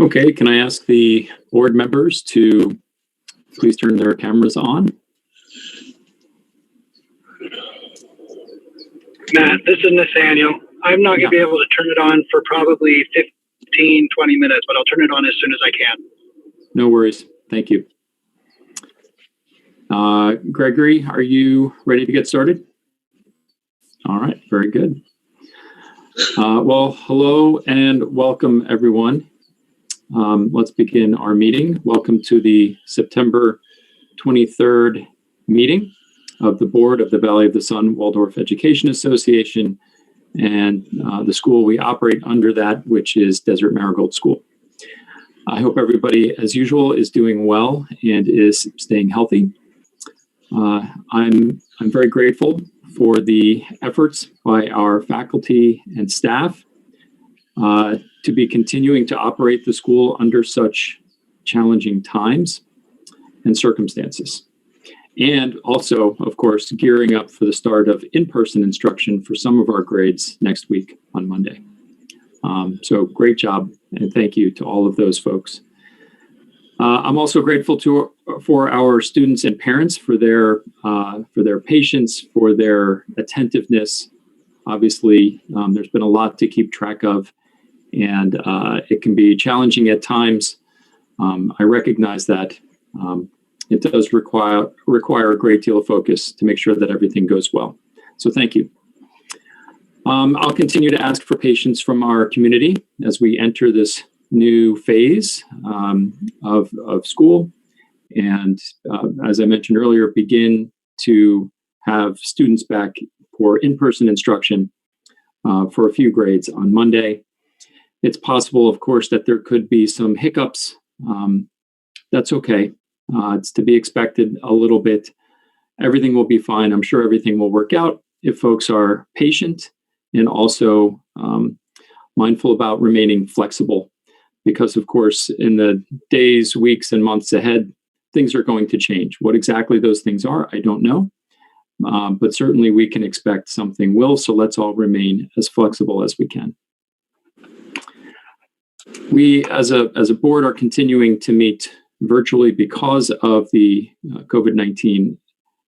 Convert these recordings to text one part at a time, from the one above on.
Okay, can I ask the board members to please turn their cameras on? Matt, this is Nathaniel. I'm not going to be able to turn it on for probably 15, 20 minutes, but I'll turn it on as soon as I can. No worries. Thank you. Gregory, are you ready to get started? All right, very good. Well, hello and welcome, everyone. Let's begin our meeting. Welcome to the September 23rd meeting of the Board of the Valley of the Sun Waldorf Education Association and the school we operate under that, which is Desert Marigold School. I hope everybody, as usual, is doing well and is staying healthy. I'm very grateful for the efforts by our faculty and staff to be continuing to operate the school under such challenging times and circumstances. And also, of course, gearing up for the start of in-person instruction for some of our grades next week on Monday. So great job, and thank you to all of those folks. I'm also grateful for our students and parents for their patience, for their attentiveness. Obviously, there's been a lot to keep track of, and it can be challenging at times. I recognize that. It does require a great deal of focus to make sure that everything goes well. So thank you. I'll continue to ask for patience from our community as we enter this new phase of school. And as I mentioned earlier, begin to have students back for in-person instruction for a few grades on Monday. It's possible, of course, that there could be some hiccups. That's okay. It's to be expected a little bit. Everything will be fine. I'm sure everything will work out if folks are patient and also mindful about remaining flexible. Because, of course, in the days, weeks, and months ahead, things are going to change. What exactly those things are, I don't know. But certainly we can expect something will, so let's all remain as flexible as we can. We, as a board, are continuing to meet virtually because of the COVID-19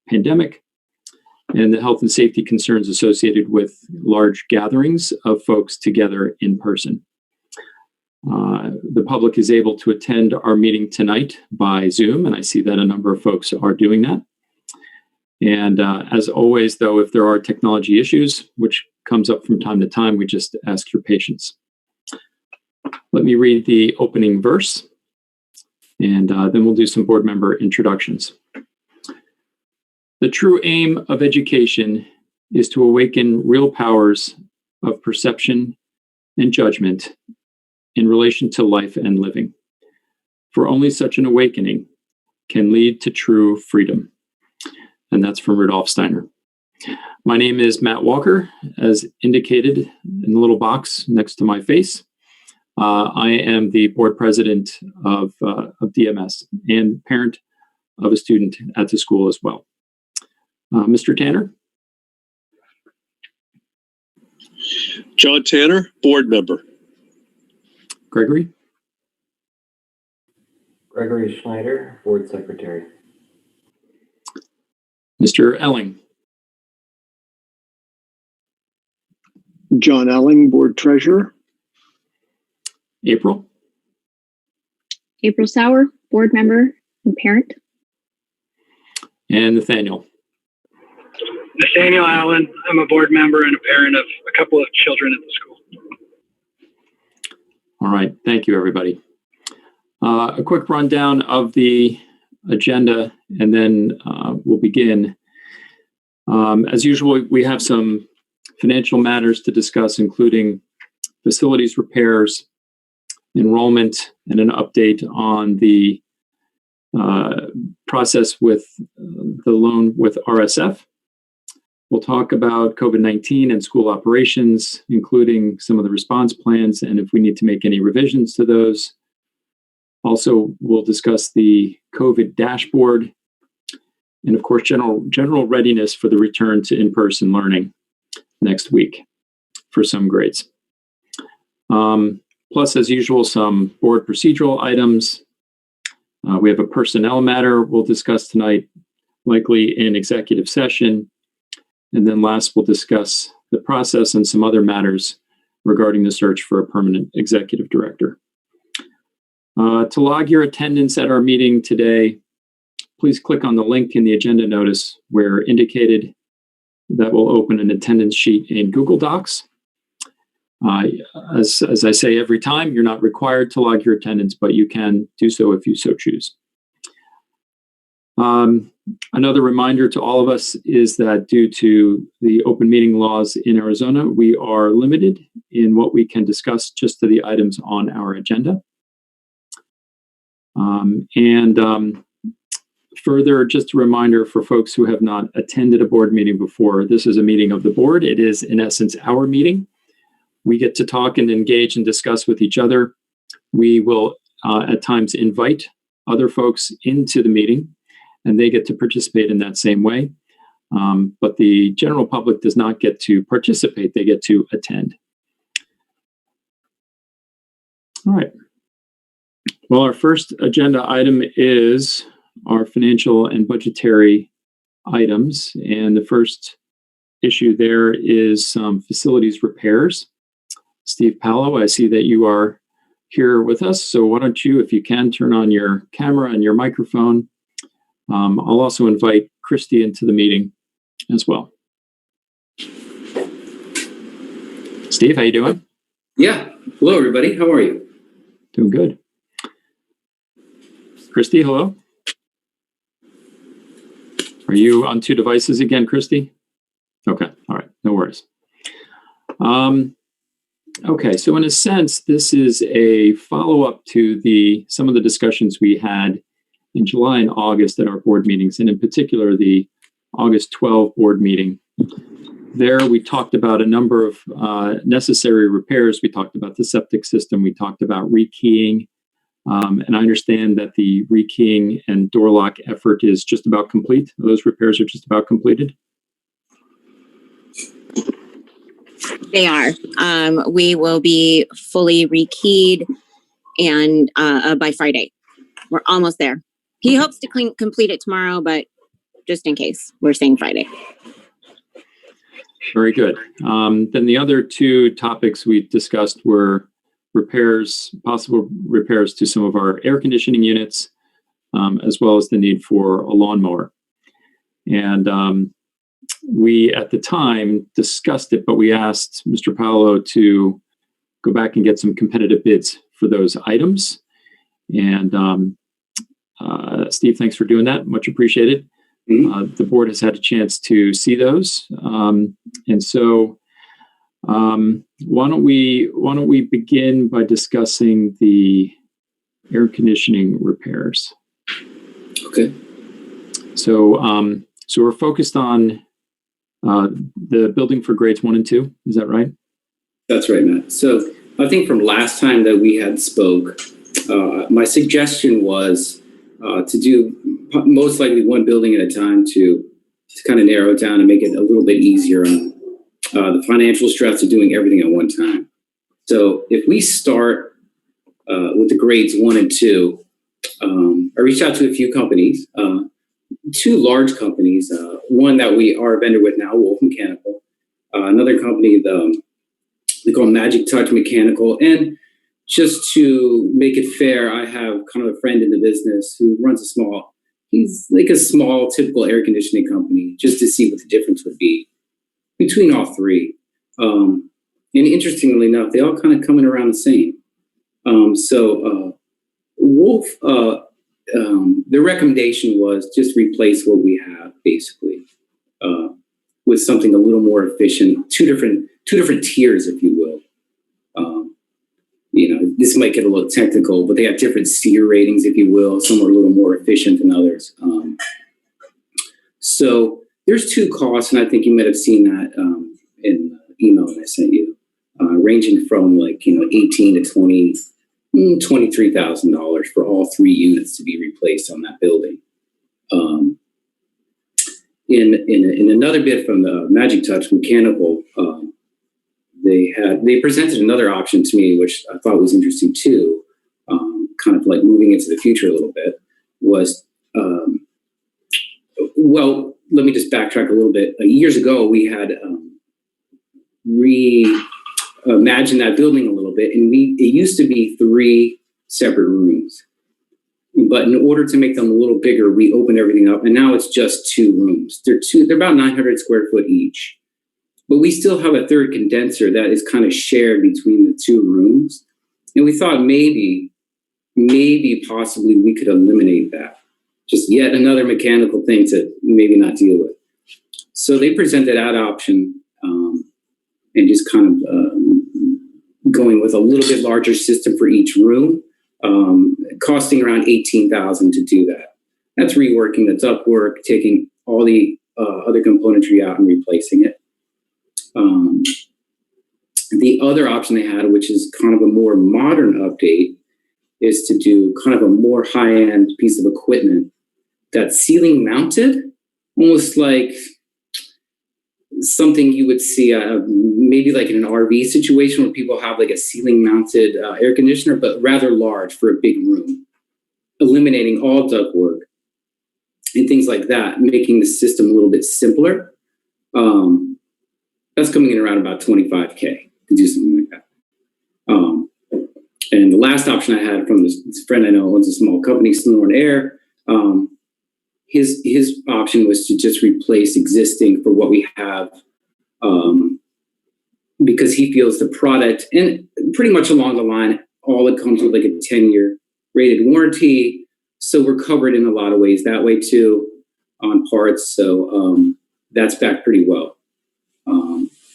pandemic and the health and safety concerns associated with large gatherings of folks together in person. The public is able to attend our meeting tonight by Zoom, and I see that a number of folks are doing that. And as always, though, if there are technology issues, which comes up from time to time, we just ask your patience. Let me read the opening verse, and then we'll do some board member introductions. The true aim of education is to awaken real powers of perception and judgment in relation to life and living. For only such an awakening can lead to true freedom. And that's from Rudolf Steiner. My name is Matt Walker, as indicated in the little box next to my face. I am the board president of DMS and parent of a student at the school as well. Mr. Tanner? John Tanner, board member. Gregory? Gregory Schneider, board secretary. Mr. Elling? John Elling, board treasurer. April? April Sauer, board member and parent. And Nathaniel? Nathaniel Allen. I'm a board member and a parent of a couple of children at the school. All right. Thank you, everybody. A quick rundown of the agenda, and then we'll begin. As usual, we have some financial matters to discuss, including facilities repairs, enrollment, and an update on the process with the loan with RSF. We'll talk about COVID-19 and school operations, including some of the response plans and if we need to make any revisions to those. Also, we'll discuss the COVID dashboard and, of course, general readiness for the return to in-person learning next week for some grades. plus, as usual, some board procedural items. We have a personnel matter we'll discuss tonight, likely in executive session. And then last, we'll discuss the process and some other matters regarding the search for a permanent executive director. To log your attendance at our meeting today, please click on the link in the agenda notice where indicated. That will open an attendance sheet in Google Docs. As I say every time, you're not required to log your attendance, but you can do so if you so choose. Another reminder to all of us is that due to the open meeting laws in Arizona, we are limited in what we can discuss just to the items on our agenda. Further, just a reminder for folks who have not attended a board meeting before, this is a meeting of the board. It is, in essence, our meeting. We get to talk and engage and discuss with each other. We will, at times, invite other folks into the meeting, and they get to participate in that same way. But the general public does not get to participate. They get to attend. All right. Well, our first agenda item is our financial and budgetary items. And the first issue there is some facilities repairs. Steve Palo, I see that you are here with us. So why don't you, if you can, turn on your camera and your microphone. I'll also invite Christy into the meeting as well. Steve, how you doing? Yeah. Hello, everybody. How are you? Doing good. Christy, hello. Are you on two devices again, Christy? Okay. All right. No worries. Okay. So in a sense, this is a follow-up to some of the discussions we had in July and August at our board meetings, and in particular, the August 12 board meeting. There, we talked about a number of necessary repairs. We talked about the septic system. We talked about rekeying. And I understand that the rekeying and door lock effort is just about complete. Those repairs are just about completed. They are. We will be fully rekeyed and by Friday. We're almost there. He hopes to complete it tomorrow, but just in case, we're saying Friday. Very good. Then the other two topics we discussed were repairs, possible repairs to some of our air conditioning units, as well as the need for a lawnmower. And we, at the time, discussed it, but we asked Mr. Paolo to go back and get some competitive bids for those items. And Steve, thanks for doing that. Much appreciated. The board has had a chance to see those. And so why don't we begin by discussing the air conditioning repairs? Okay. So we're focused on the building for grades 1 and 2. Is that right? That's right, Matt. So I think from last time that we had spoke, my suggestion was to do most likely one building at a time to kind of narrow it down and make it a little bit easier on the financial stress of doing everything at one time. So if we start with the grades 1 and 2, I reached out to a few companies, two large companies, one that we are a vendor with now, Wolf Mechanical, another company, they call Magic Touch Mechanical. And just to make it fair, I have kind of a friend in the business who runs he's like a small typical air conditioning company, just to see what the difference would be between all three. And interestingly enough, they all kind of come in around the same. So Wolf, their recommendation was just replace what we have, basically, with something a little more efficient, two different tiers, if you will. This might get a little technical, but they have different SEER ratings, if you will. Some are a little more efficient than others. So there's two costs, and I think you might have seen that in the email that I sent you, ranging from $18,000 to $23,000 for all three units to be replaced on that building. In another bid from the Magic Touch Mechanical, they presented another option to me, which I thought was interesting too, kind of like moving into the future a little bit, was, well, let me just backtrack a little bit. Years ago, we had reimagined that building a little bit, and it used to be 3 separate rooms. But in order to make them a little bigger, we opened everything up, and now it's just 2 rooms. They're about 900 square foot each. But we still have a third condenser that is kind of shared between the 2 rooms. And we thought maybe possibly we could eliminate that. Just yet another mechanical thing to maybe not deal with. So they presented that option, and just kind of going with a little bit larger system for each room, costing around $18,000 to do that. That's reworking the ductwork, taking all the other componentry out and replacing it. The other option they had, which is kind of a more modern update, is to do kind of a more high-end piece of equipment that's ceiling mounted, almost like something you would see maybe like in an RV situation where people have like a ceiling mounted air conditioner, but rather large for a big room, eliminating all ductwork and things like that, making the system a little bit simpler. That's coming in around about $25K to do something like that. And the last option I had from this friend I know owns a small company, Snowhorn Air. His option was to just replace existing for what we have, because he feels the product, and pretty much along the line, all it comes with like a 10-year rated warranty. So we're covered in a lot of ways that way too on parts. So that's back pretty well.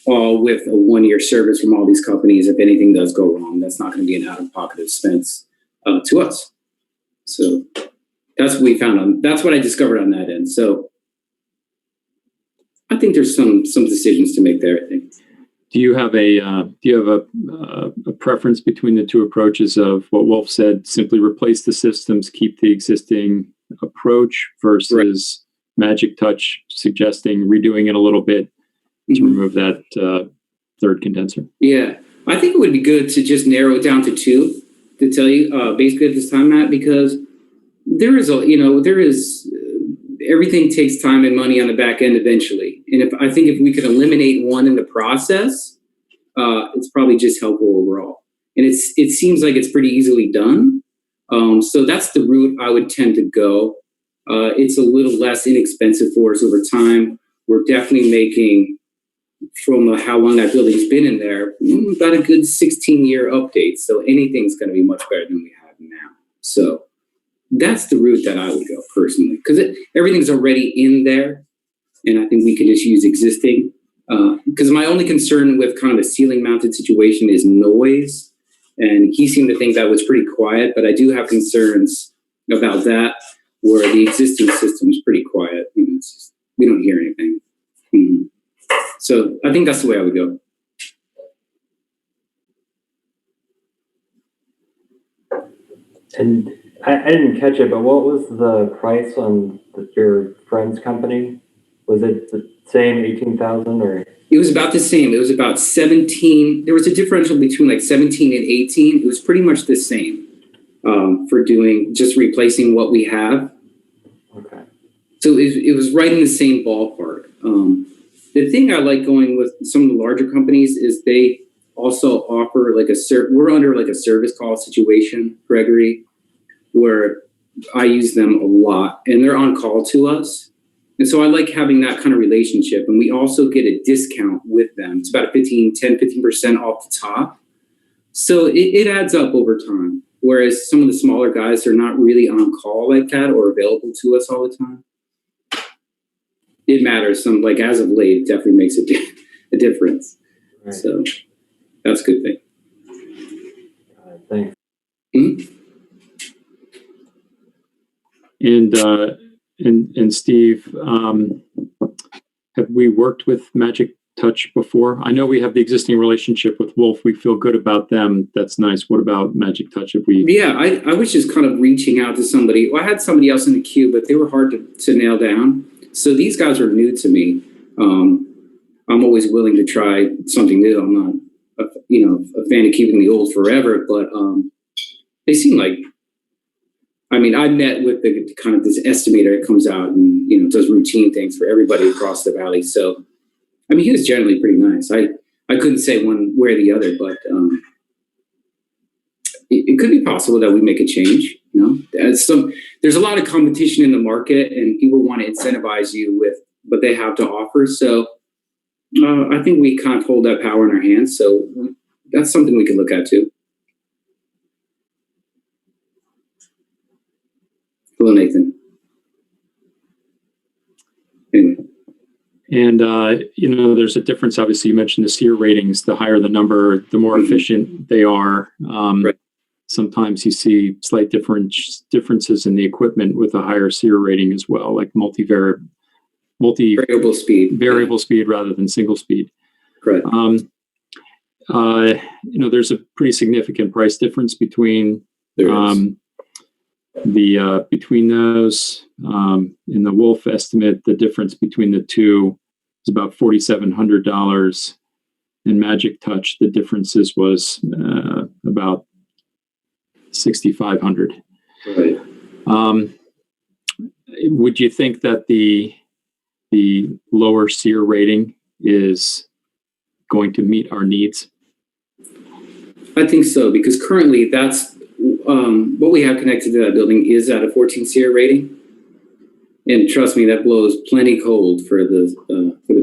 All with a 1-year service from all these companies. If anything does go wrong, that's not going to be an out-of-pocket expense to us. So that's what we found that's what I discovered on that end. So I think there's some decisions to make there, I think. Do you have a preference between the 2 approaches of what Wolf said, simply replace the systems, keep the existing approach, versus Magic Touch suggesting redoing it a little bit to remove that third condenser? Yeah, I think it would be good to just narrow it down to 2 to tell you basically at this time, Matt, because there is everything takes time and money on the back end eventually. And I think if we could eliminate one in the process, it's probably just helpful overall. And it seems like it's pretty easily done. So that's the route I would tend to go. It's a little less inexpensive for us over time. We're definitely making, from how long that building's been in there, about a good 16-year update. So anything's going to be much better than we have now. So that's the route that I would go personally, because everything's already in there, and I think we can just use existing. Because my only concern with kind of a ceiling mounted situation is noise, and he seemed to think that was pretty quiet, but I do have concerns about that, where the existing system is pretty quiet. It's just, we don't hear anything. Mm-hmm. So I think that's the way I would go. And I didn't catch it, but what was the price on your friend's company? Was it the same 18,000 or? It was about the same. It was about 17. There was a differential between like 17 and 18. It was pretty much the same for doing just replacing what we have. Okay. So it was right in the same ballpark. The thing I like going with some of the larger companies is they also offer like we're under like a service call situation, Gregory, where I use them a lot, and they're on call to us. And so I like having that kind of relationship. And we also get a discount with them. It's about 15% off the top. So it adds up over time. Whereas some of the smaller guys are not really on call like that or available to us all the time. It matters. Like as of late, it definitely makes a difference. Right. So that's a good thing. Thanks. Mm-hmm. And Steve, have we worked with Magic Touch before? I know we have the existing relationship with Wolf. We feel good about them. That's nice. What about Magic Touch? Yeah, I was just kind of reaching out to somebody. Well, I had somebody else in the queue, but they were hard to nail down. So these guys are new to me. I'm always willing to try something new. I'm a fan of keeping the old forever, but they seem like. I mean, I met with the kind of this estimator that comes out and does routine things for everybody across the valley. So, I mean, he was generally pretty nice. I couldn't say one way or the other, but it could be possible that we make a change. There's a lot of competition in the market, and people want to incentivize you with what they have to offer. So, I think we kind of hold that power in our hands. So that's something we can look at too. Hello, Nathan. Anyway. And, there's a difference. Obviously, you mentioned the SEER ratings. The higher the number, the more efficient they are. Right. Sometimes you see slight differences in the equipment with a higher SEER rating as well, like variable speed rather than single speed. Correct. There's a pretty significant price difference between between those. In the Wolf estimate, the difference between the two is about $4,700. In Magic Touch, the differences was about $6,500. Right. Would you think that the lower SEER rating is going to meet our needs? I think so, because currently that's what we have connected to that building is at a 14 SEER rating, and trust me, that blows plenty cold for the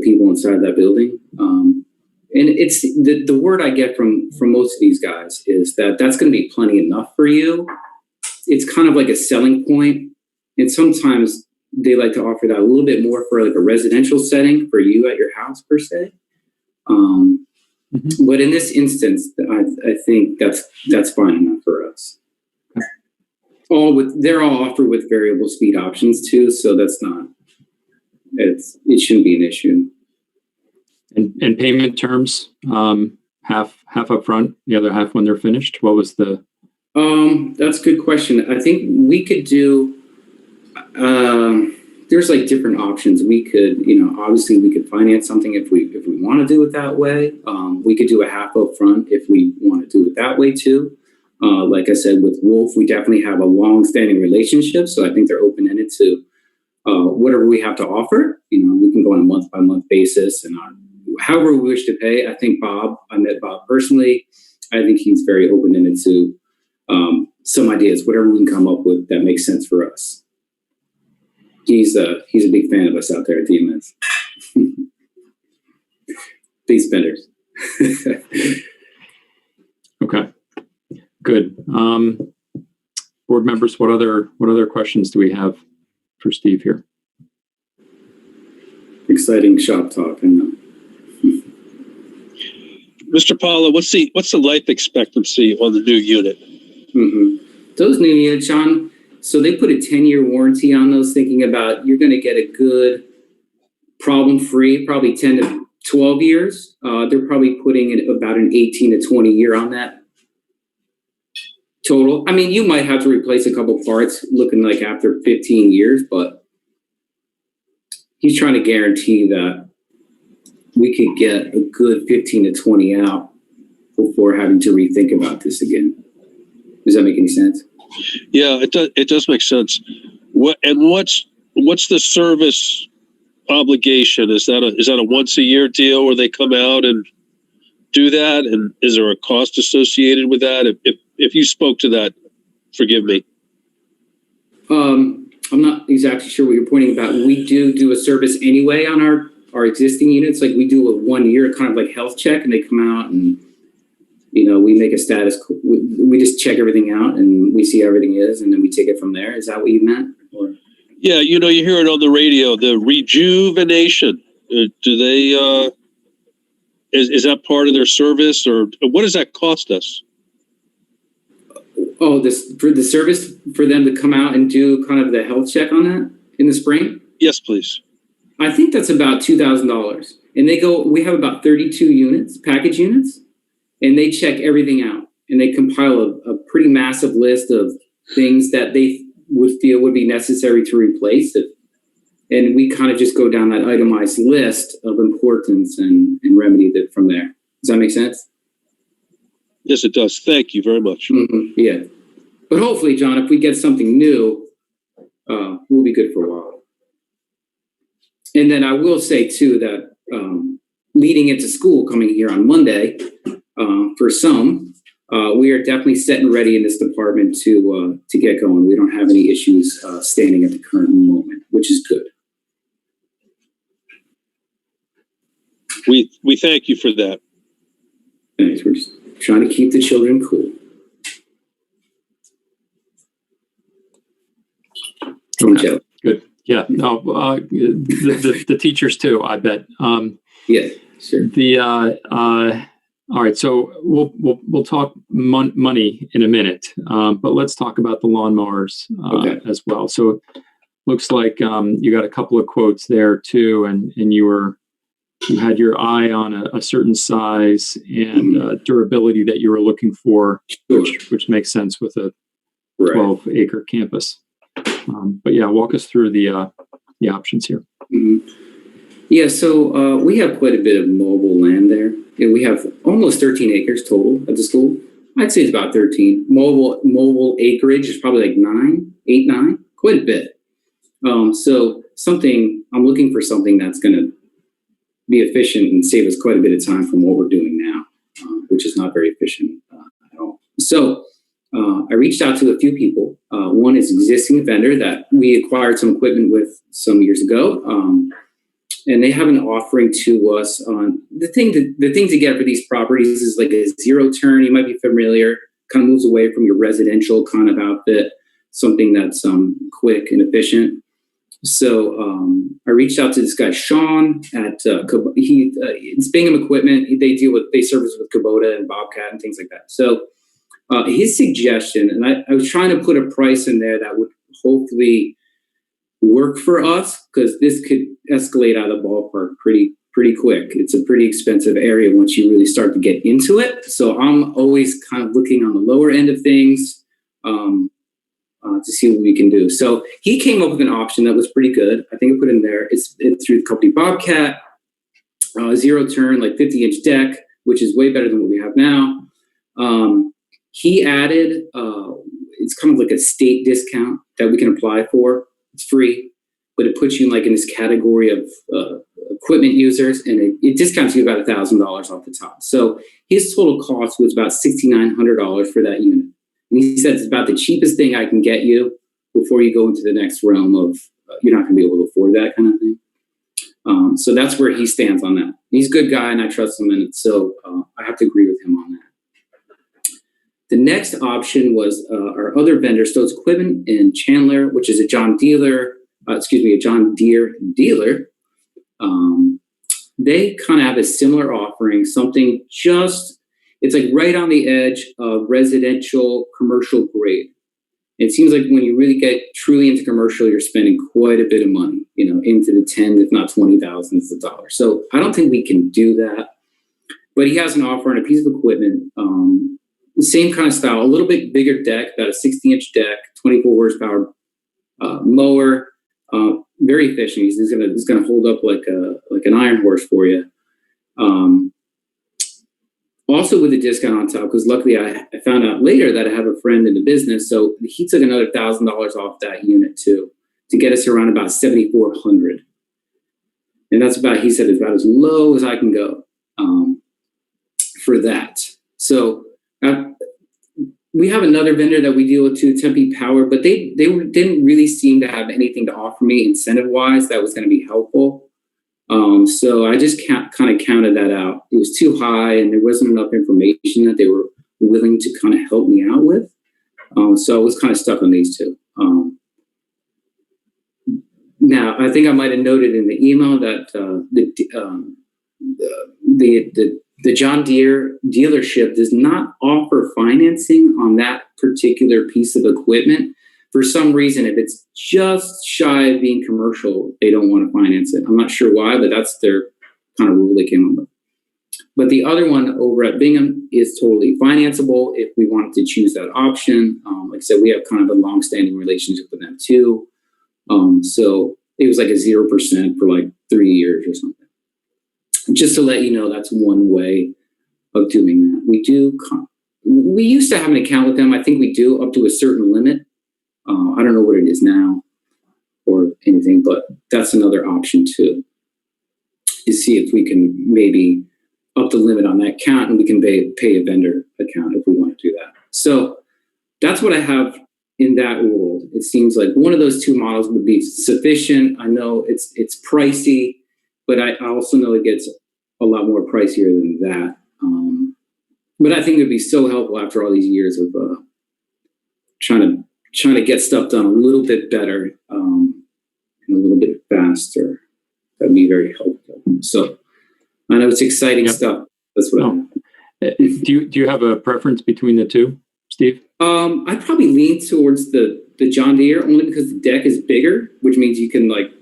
people inside that building. And it's the word I get from most of these guys is that that's going to be plenty enough for you. It's kind of like a selling point, and sometimes they like to offer that a little bit more for like a residential setting for you at your house per se. But in this instance, I think that's fine enough for us. They're all offered with variable speed options too, so that's not. It shouldn't be an issue. And payment terms, half up front, the other half when they're finished. What was the? That's a good question. I think we could do. There's like different options. We could, obviously we could finance something if we want to do it that way. We could do a half up front if we want to do it that way too. Like I said, with Wolf, we definitely have a long-standing relationship, so I think they're open-ended to whatever we have to offer. We can go on a month-by-month basis, and however we wish to pay. I think I met Bob personally. I think he's very open-ended to some ideas, whatever we can come up with that makes sense for us. He's a big fan of us out there at DMS. Big spenders. Okay, good. Board members, what other questions do we have for Steve here? Exciting shop talk, I know. Mr. Paula, what's the life expectancy on the new unit? Those new units, Sean, so they put a 10-year warranty on those, thinking about you're going to get a good problem-free, probably 10 to 12 years. They're probably putting in about an 18 to 20 year on that total. I mean, you might have to replace a couple parts looking like after 15 years, but he's trying to guarantee that we could get a good 15 to 20 out before having to rethink about this again. Does that make any sense? Yeah, it does make sense. What's the service obligation? Is that a once a year deal where they come out and do that? And is there a cost associated with that? If you spoke to that, forgive me. I'm not exactly sure what you're pointing about. We do a service anyway on our existing units. Like we do a 1 year kind of like health check, and they come out and we make a status. We just check everything out and we see how everything is, and then we take it from there. Is that what you meant? Or? Yeah, you hear it on the radio, the rejuvenation. Do they? Is that part of their service, or what does that cost us? Oh, for the service for them to come out and do kind of the health check on that in the spring? Yes, please. I think that's about $2,000. And we have about 32 package units, and they check everything out. And they compile a pretty massive list of things that they would feel would be necessary to replace it. And we kind of just go down that itemized list of importance and remedy that from there. Does that make sense? Yes, it does. Thank you very much. Yeah. But hopefully, John, if we get something new, we'll be good for a while. And then I will say too that leading into school coming here on Monday, for some, we are definitely set and ready in this department to get going. We don't have any issues standing at the current moment, which is good. We thank you for that. Thanks. We're just trying to keep the children cool. Okay. Good. Yeah. No. The teachers too, I bet. Yeah. Sure. All right. So we'll talk money in a minute, but let's talk about the lawnmowers as well. So looks like you got a couple of quotes there too, and you had your eye on a certain size and durability that you were looking for, which makes sense with a 12-acre campus. But yeah, walk us through the options here. Mm-hmm. Yeah, so we have quite a bit of mobile land there. And we have almost 13 acres total at the school. I'd say it's about 13. Mobile acreage is probably like 9, quite a bit. So I'm looking for something that's going to be efficient and save us quite a bit of time from what we're doing now, which is not very efficient at all. So I reached out to a few people. One is an existing vendor that we acquired some equipment with some years ago. And they have an offering to us on the thing to get for these properties is like a zero turn. You might be familiar, kind of moves away from your residential kind of outfit, something that's quick and efficient. So I reached out to this guy, Sean, at it's Bingham Equipment. They service with Kubota and Bobcat and things like that. So his suggestion, and I was trying to put a price in there that would hopefully work for us, because this could escalate out of the ballpark pretty quick. It's a pretty expensive area once you really start to get into it. So I'm always kind of looking on the lower end of things to see what we can do. So he came up with an option that was pretty good. I think I put in there. It's through the company Bobcat, zero turn, like 50-inch deck, which is way better than what we have now. He added, it's kind of like a state discount that we can apply for. It's free, but it puts you in this category of equipment users, and it discounts you about $1,000 off the top. So his total cost was about $6,900 for that unit. And he said it's about the cheapest thing I can get you before you go into the next realm of you're not going to be able to afford that kind of thing. So that's where he stands on that. He's a good guy, and I trust him, and so I have to agree with him on that. The next option was our other vendor, Stokes Equipment in Chandler, which is a John Deere dealer. They kind of have a similar offering, it's like right on the edge of residential commercial grade. It seems like when you really get truly into commercial, you're spending quite a bit of money, into the 10, if not 20,000s of dollars. So I don't think we can do that, but he has an offer on a piece of equipment, the same kind of style, a little bit bigger deck, about a 60-inch deck, 24 horsepower mower, very efficient. He's gonna hold up like an iron horse for you. Also with a discount on top, because luckily I found out later that I have a friend in the business, so he took another $1,000 off that unit too, to get us around about $7,400, and that's he said it's about as low as I can go for that. So. We have another vendor that we deal with too, Tempe Power, but they didn't really seem to have anything to offer me incentive-wise that was going to be helpful. So I just kind of counted that out. It was too high, and there wasn't enough information that they were willing to kind of help me out with. So I was kind of stuck on these two. Now, I think I might have noted in the email that the John Deere dealership does not offer financing on that particular piece of equipment. For some reason, if it's just shy of being commercial, they don't want to finance it. I'm not sure why, but that's their kind of rule they came up with. But the other one over at Bingham is totally financeable if we wanted to choose that option. Like I said, we have kind of a long-standing relationship with them too. So it was like a 0% for like 3 years or something. Just to let you know, that's one way of doing that. We do we used to have an account with them. I think we do up to a certain limit. I don't know what it is now or anything, but that's another option too, is see if we can maybe up the limit on that account and we can pay a vendor account if we want to do that. So that's what I have in that world. It seems like one of those two models would be sufficient. I know it's pricey, but I also know it gets a lot more pricier than that. But I think it would be so helpful after all these years of trying to get stuff done a little bit better and a little bit faster. That'd be very helpful. So I know it's exciting stuff. That's what Do you have a preference between the two, Steve? I'd probably lean towards the John Deere only because the deck is bigger, which means you can like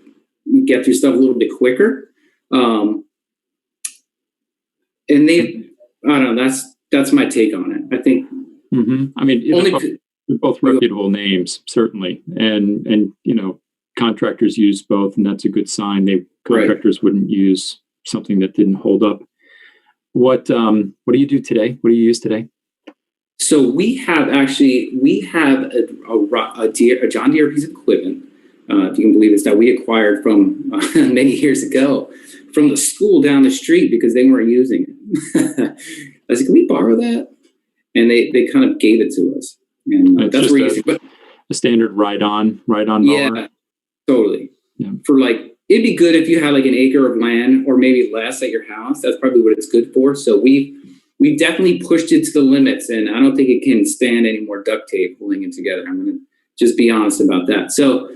get through stuff a little bit quicker. And I don't know, that's my take on it. I think. Mm-hmm. I mean, they're both reputable names, certainly, and contractors use both, and that's a good sign. Contractors wouldn't use something that didn't hold up. What do you do today? What do you use today? So we have a John Deere piece of equipment, if you can believe this, that we acquired from many years ago from the school down the street because they weren't using it. I said, can we borrow that? And they kind of gave it to us. And that's where you see a standard ride-on mower. Yeah, totally. Yeah. For like, it'd be good if you had like an acre of land or maybe less at your house. That's probably what it's good for. So we definitely pushed it to the limits, and I don't think it can stand any more duct tape holding it together. I'm going to just be honest about that. So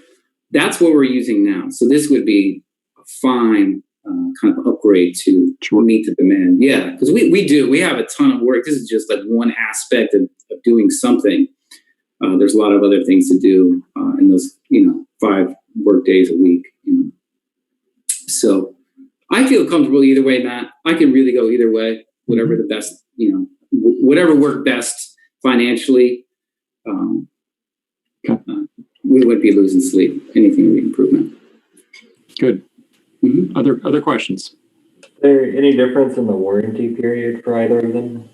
that's what we're using now. So this would be a fine kind of upgrade to meet the demand. Yeah, because we have a ton of work. This is just like one aspect of doing something. There's a lot of other things to do in those 5 work days a week. So I feel comfortable either way, Matt. I can really go either way. Whatever the best, whatever worked best financially. We wouldn't be losing sleep. Anything would be improvement. Good. Mm-hmm. Other questions? Is there any difference in the warranty period for either of them?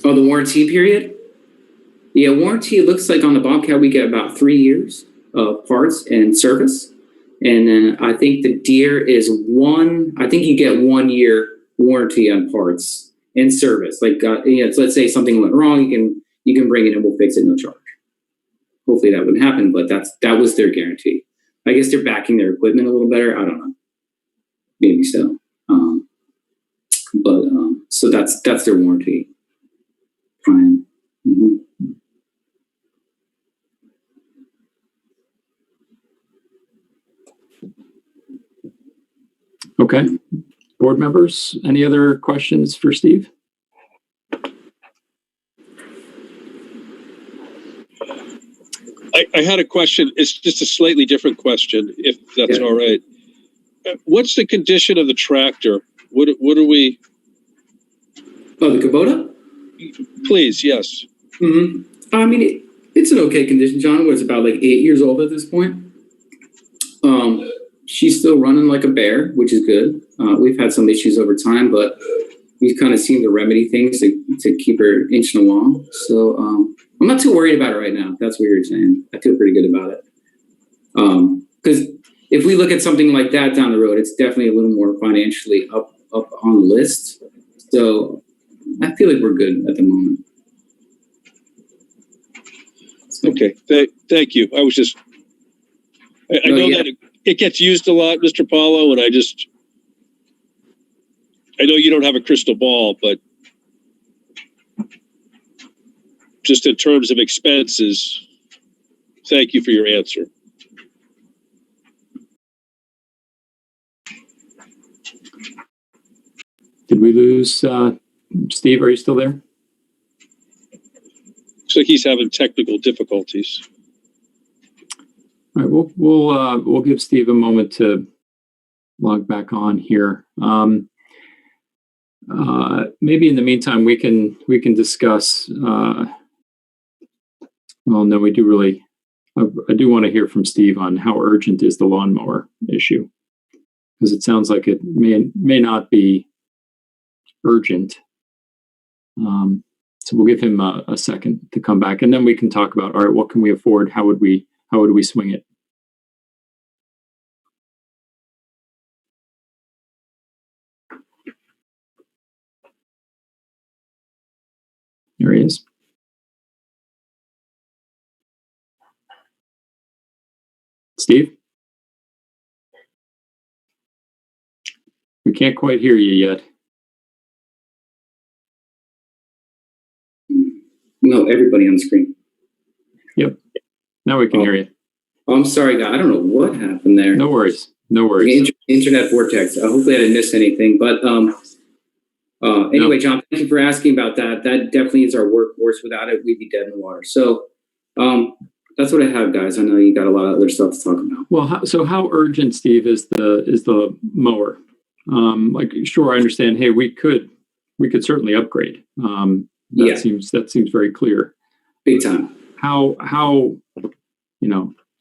Oh, the warranty period? Yeah, warranty, it looks like on the Bobcat we get about 3 years of parts and service. And then I think the Deere is you get 1 year warranty on parts and service. Like, so let's say something went wrong, you can bring it and we'll fix it, no charge. Hopefully that wouldn't happen, but that was their guarantee. I guess they're backing their equipment a little better. I don't know. Maybe so. So that's their warranty plan. Mm-hmm. Okay. Board members, any other questions for Steve? I had a question. It's just a slightly different question, if that's all right. What's the condition of the tractor? What are we? Oh, the Kubota? Please, yes. Mm-hmm. I mean, it's an okay condition, John. It's about like 8 years old at this point. She's still running like a bear, which is good. We've had some issues over time, but we've kind of seen to remedy things to keep her inching along. So I'm not too worried about it right now. That's what you're saying. I feel pretty good about it. Because if we look at something like that down the road, it's definitely a little more financially up on the list. So I feel like we're good at the moment. Okay, thank you. I was just, I know that it gets used a lot, Mr. Paulo, and I know you don't have a crystal ball, but just in terms of expenses, thank you for your answer. Did we lose Steve? Are you still there? Looks like he's having technical difficulties. All right, we'll give Steve a moment to log back on here. Maybe in the meantime we can discuss. Well, no, we do really. I do want to hear from Steve on how urgent is the lawnmower issue, because it sounds like it may not be urgent. So we'll give him a second to come back, and then we can talk about, all right, what can we afford? How would we swing it? There he is. Steve? We can't quite hear you yet. No, everybody on the screen. Yep. Now we can hear you. Oh, I'm sorry, guy. I don't know what happened there. No worries. No worries. Internet vortex. Hopefully I didn't miss anything. But anyway, John, thank you for asking about that. That definitely is our workhorse. Without it, we'd be dead in the water. So that's what I have, guys. I know you got a lot of other stuff to talk about. Well, so how urgent, Steve, is the mower? Like, sure, I understand. Hey, we could certainly upgrade. That seems very clear. Big time. How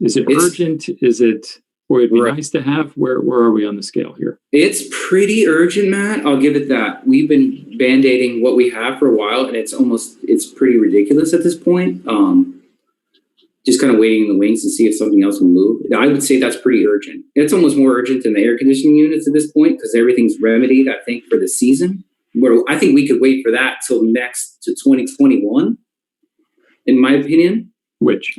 is it urgent? Is it, boy, it'd be nice to have? Where are we on the scale here? It's pretty urgent, Matt. I'll give it that. We've been band-aiding what we have for a while, and it's pretty ridiculous at this point. Just kind of waiting in the wings to see if something else will move. I would say that's pretty urgent. It's almost more urgent than the air conditioning units at this point, because everything's remedied, I think, for the season. Where I think we could wait for that till next to 2021, in my opinion. Which?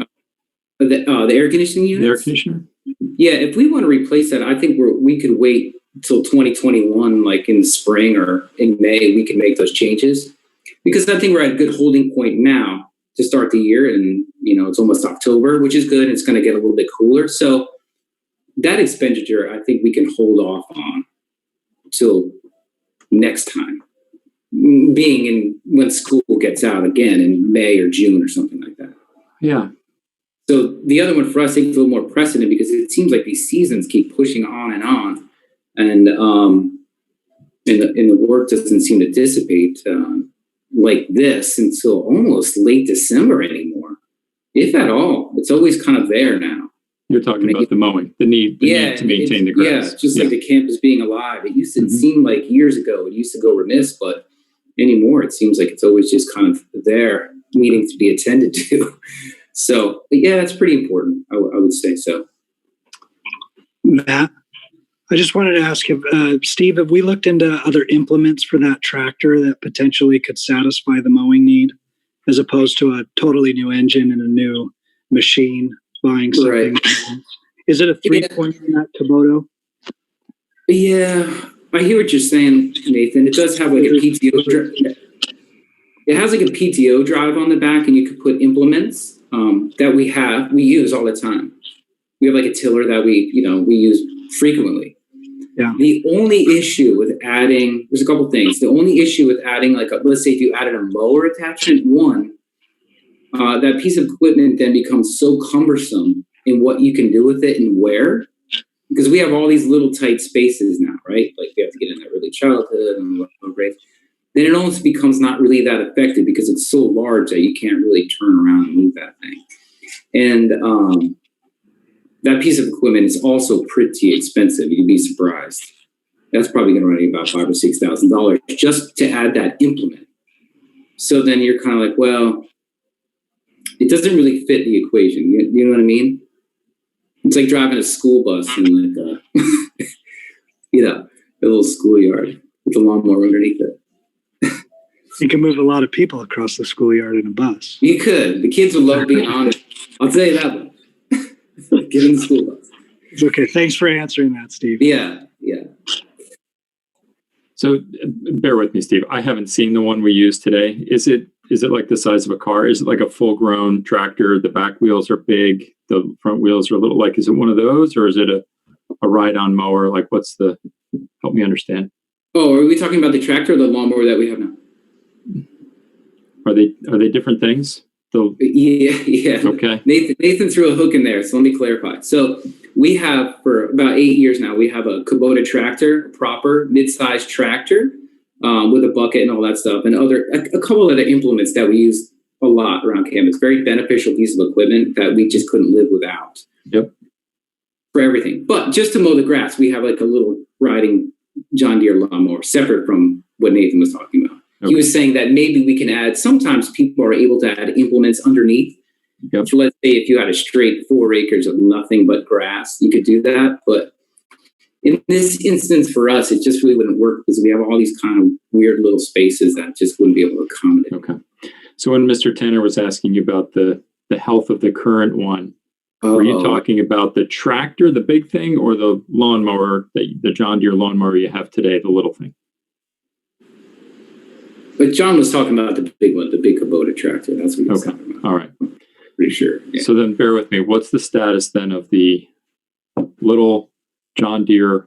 The air conditioning units? The air conditioner? Yeah, if we want to replace that, I think we could wait till 2021, like in the spring or in May, we can make those changes. Because I think we're at a good holding point now to start the year, and it's almost October, which is good. It's going to get a little bit cooler. So that expenditure, I think we can hold off on till next time, being when school gets out again in May or June or something like that. Yeah. So the other one for us takes a little more precedent, because it seems like these seasons keep pushing on, and the work doesn't seem to dissipate like this until almost late December anymore, if at all. It's always kind of there now. You're talking about the mowing, the need to maintain the grass. Yeah, just like the campus being alive. It used to seem like years ago, it used to go remiss, but anymore it seems like it's always just kind of there, needing to be attended to. So, yeah, that's pretty important. I would say so. Matt, I just wanted to ask if, Steve, have we looked into other implements for that tractor that potentially could satisfy the mowing need, as opposed to a totally new engine and a new machine, buying something? Right. Is it a 3-point in that Kubota? Yeah, I hear what you're saying, Nathan. It does have like a PTO drive. It has like a PTO drive on the back, and you could put implements that we use all the time. We have like a tiller that we use frequently. Yeah. The only issue with adding, there's a couple things. The only issue with adding, like, let's say if you added a mower attachment, that piece of equipment then becomes so cumbersome in what you can do with it and where, because we have all these little tight spaces now, right? Like we have to get in that early childhood and right. Then it almost becomes not really that effective because it's so large that you can't really turn around and move that thing. And that piece of equipment is also pretty expensive. You'd be surprised. That's probably going to run you about $5,000 or $6,000 just to add that implement. So then you're kind of like, well, it doesn't really fit the equation. You know what I mean? It's like driving a school bus in like a little schoolyard with a lawnmower underneath it. You can move a lot of people across the schoolyard in a bus. You could. The kids would love being on it. I'll tell you that one. Get in the school bus. Okay, thanks for answering that, Steve. Yeah. So bear with me, Steve. I haven't seen the one we use today. Is it like the size of a car? Is it like a full-grown tractor? The back wheels are big. The front wheels are a little, like, is it one of those, or is it a ride-on mower? Like, help me understand. Oh, are we talking about the tractor or the lawnmower that we have now? Are they different things? Yeah. Okay. Nathan threw a hook in there, so let me clarify. So we have, for about 8 years now, we have a Kubota tractor, a proper mid-sized tractor with a bucket and all that stuff, and a couple other implements that we use a lot around campus. Very beneficial piece of equipment that we just couldn't live without. Yep. For everything. But just to mow the grass, we have like a little riding John Deere lawnmower, separate from what Nathan was talking about. He was saying that maybe we can add, sometimes people are able to add implements underneath. Yep. So let's say if you had a straight 4 acres of nothing but grass, you could do that. But in this instance for us, it just really wouldn't work because we have all these kind of weird little spaces that just wouldn't be able to accommodate. Okay. So when Mr. Tanner was asking you about the health of the current one, were you talking about the tractor, the big thing, or the lawnmower, the John Deere lawnmower you have today, the little thing? But John was talking about the big one, the big Kubota tractor. That's what he was talking about. All right. Pretty sure. Yeah. So then bear with me. What's the status then of the little John Deere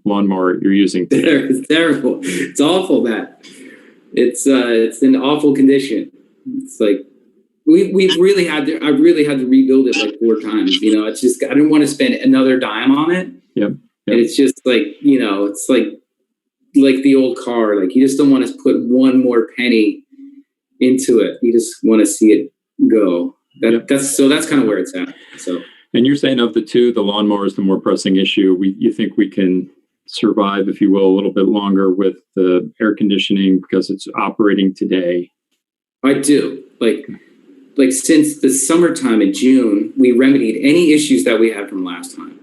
lawnmower you're using today? It's terrible. It's awful, Matt. It's in awful condition. It's like I've really had to rebuild it like 4 times. You know, it's just, I don't want to spend another dime on it. Yep. And it's just like, you know, it's like the old car. Like you just don't want to put one more penny into it. You just want to see it go. That's kind of where it's at. So. And you're saying of the two, the lawnmower is the more pressing issue. You think we can survive, if you will, a little bit longer with the air conditioning because it's operating today? I do. Like since the summertime in June, we remedied any issues that we had from last time.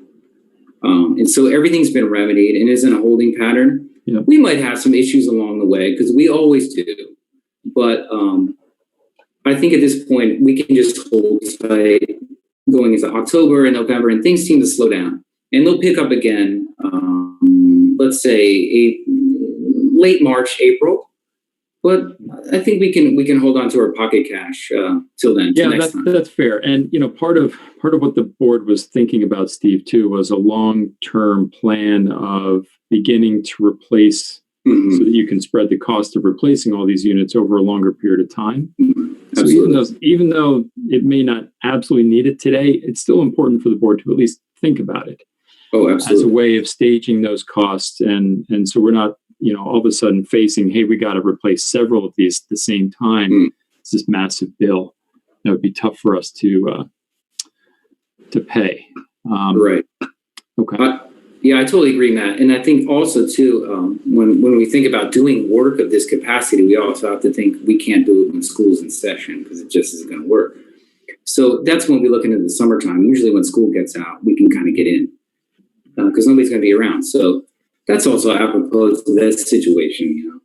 And so everything's been remedied and is in a holding pattern. Yep. We might have some issues along the way because we always do. But I think at this point, we can just hold tight going into October and November, and things seem to slow down. And they'll pick up again, let's say late March, April. But I think we can hold on to our pocket cash till then. Yeah, that's fair. And you know, part of what the board was thinking about, Steve, too, was a long-term plan of beginning to replace, so that you can spread the cost of replacing all these units over a longer period of time. So even though it may not absolutely need it today, it's still important for the board to at least think about it. Oh, absolutely. As a way of staging those costs, and so we're not, you know, all of a sudden facing, hey, we got to replace several of these at the same time. It's this massive bill that would be tough for us to pay. Right. Okay. Yeah, I totally agree, Matt. And I think also too, when we think about doing work of this capacity, we also have to think we can't do it when school's in session because it just isn't going to work. So that's when we look into the summertime. Usually when school gets out, we can kind of get in because nobody's going to be around. So that's also apropos to this situation, you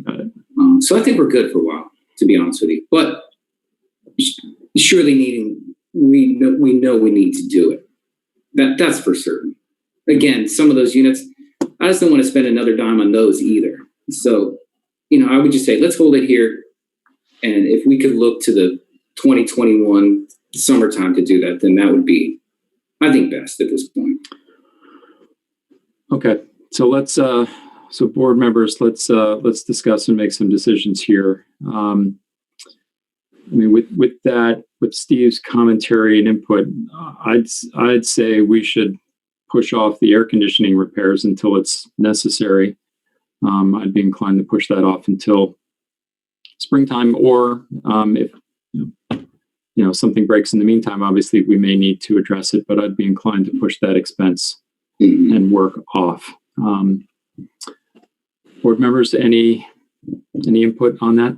know. So I think we're good for a while, to be honest with you. But surely we know we need to do it. That's for certain. Again, some of those units, I just don't want to spend another dime on those either. So, you know, I would just say, let's hold it here. And if we could look to the 2021 summertime to do that, then that would be, I think, best at this point. Okay. So so board members, let's discuss and make some decisions here. I mean, with Steve's commentary and input, I'd say we should push off the air conditioning repairs until it's necessary. I'd be inclined to push that off until springtime, or if you know something breaks in the meantime, obviously we may need to address it. But I'd be inclined to push that expense and work off. Board members, any input on that?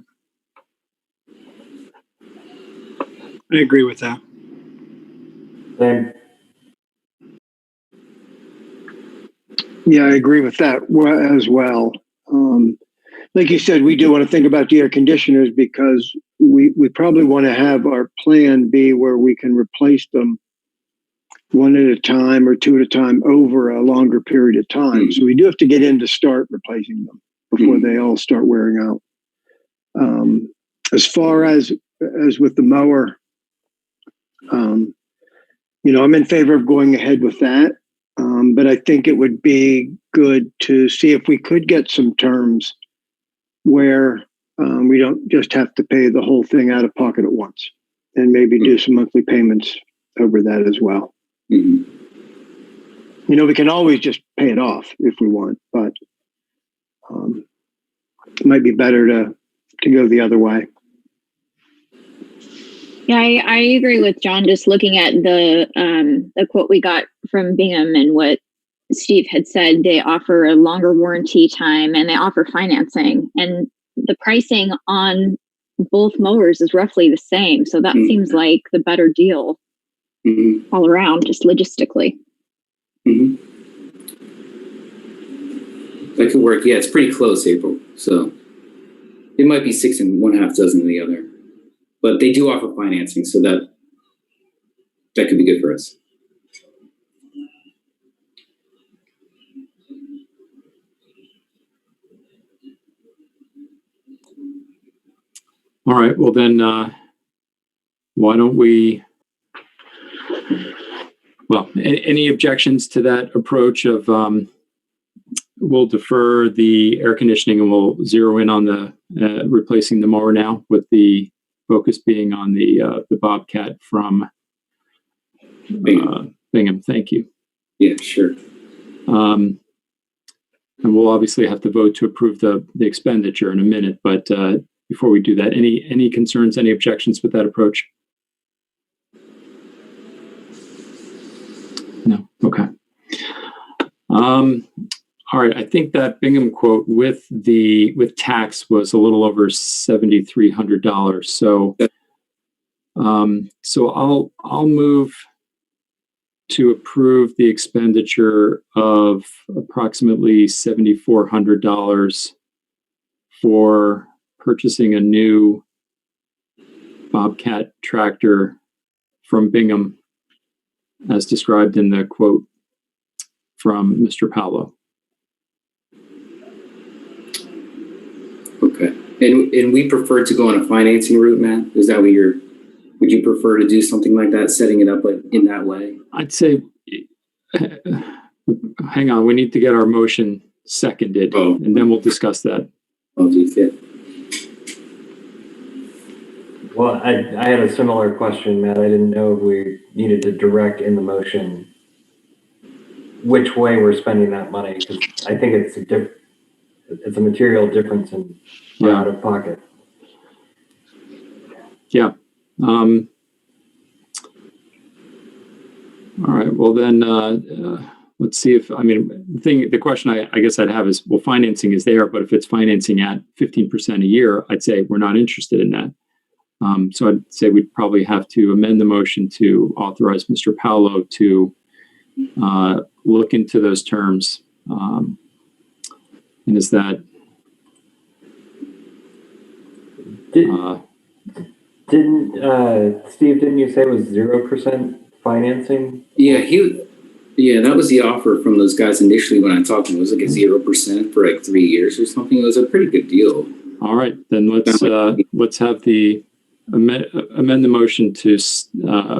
I agree with that. Same. Yeah, I agree with that as well. Like you said, we do want to think about the air conditioners because we probably want to have our plan B where we can replace them one at a time or two at a time over a longer period of time. So we do have to get in to start replacing them before they all start wearing out. As far as with the mower, you know, I'm in favor of going ahead with that. But I think it would be good to see if we could get some terms where we don't just have to pay the whole thing out of pocket at once, and maybe do some monthly payments over that as well. You know, we can always just pay it off if we want, but it might be better to go the other way. Yeah, I agree with John. Just looking at the quote we got from Bingham and what Steve had said, they offer a longer warranty time and they offer financing. And the pricing on both mowers is roughly the same. So that seems like the better deal all around, just logistically. That could work. Yeah, it's pretty close, April. So it might be 6 and 1/2 dozen of the other, but they do offer financing, so that could be good for us. All right. Well, then, why don't we? Well, any objections to that approach of we'll defer the air conditioning and we'll zero in on the replacing the mower now, with the focus being on the Bobcat from Bingham. Thank you. Yeah, sure. And we'll obviously have to vote to approve the expenditure in a minute, but before we do that, any concerns, any objections with that approach? No. Okay. All right. I think that Bingham quote with tax was a little over $7,300. So, I'll move to approve the expenditure of approximately $7,400 for purchasing a new Bobcat tractor from Bingham, as described in the quote from Mr. Paolo. Okay. And we prefer to go on a financing route, Matt? Is that what would you prefer to do something like that, setting it up like in that way? I'd say, hang on, we need to get our motion seconded, and then we'll discuss that. Oh, geez, yeah. Well, I had a similar question, Matt. I didn't know if we needed to direct in the motion which way we're spending that money, because I think it's a material difference in out of pocket. Yeah. All right. Well, then let's see if, the question I guess I'd have is, well, financing is there, but if it's financing at 15% a year, I'd say we're not interested in that. So I'd say we'd probably have to amend the motion to authorize Mr. Paolo to look into those terms. And is that... Steve, didn't you say it was 0% financing? Yeah, that was the offer from those guys initially when I talked to them. It was like a 0% for like 3 years or something. It was a pretty good deal. All right, then let's have the amend the motion to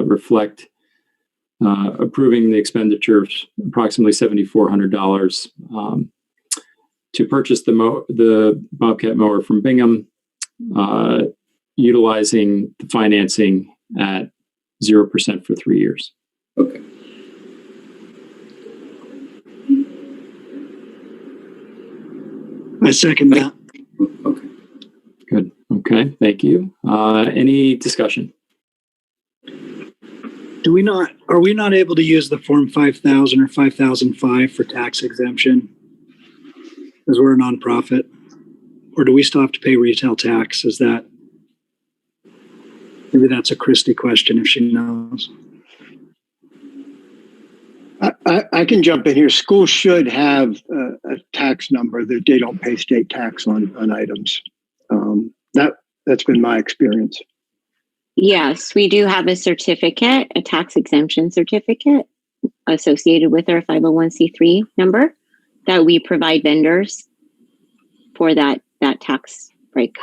reflect approving the expenditure of approximately $7,400 to purchase the Bobcat mower from Bingham, utilizing the financing at 0% for 3 years. Okay. I second that. Okay. Good. Okay. Thank you. Any discussion? Are we not able to use the Form 5000 or 5005 for tax exemption as we're a nonprofit? Or do we still have to pay retail tax? Maybe that's a Christy question if she knows. I can jump in here. Schools should have a tax number that they don't pay state tax on items. That's been my experience. Yes, we do have a certificate, a tax exemption certificate associated with our 501c3 number that we provide vendors for that tax break.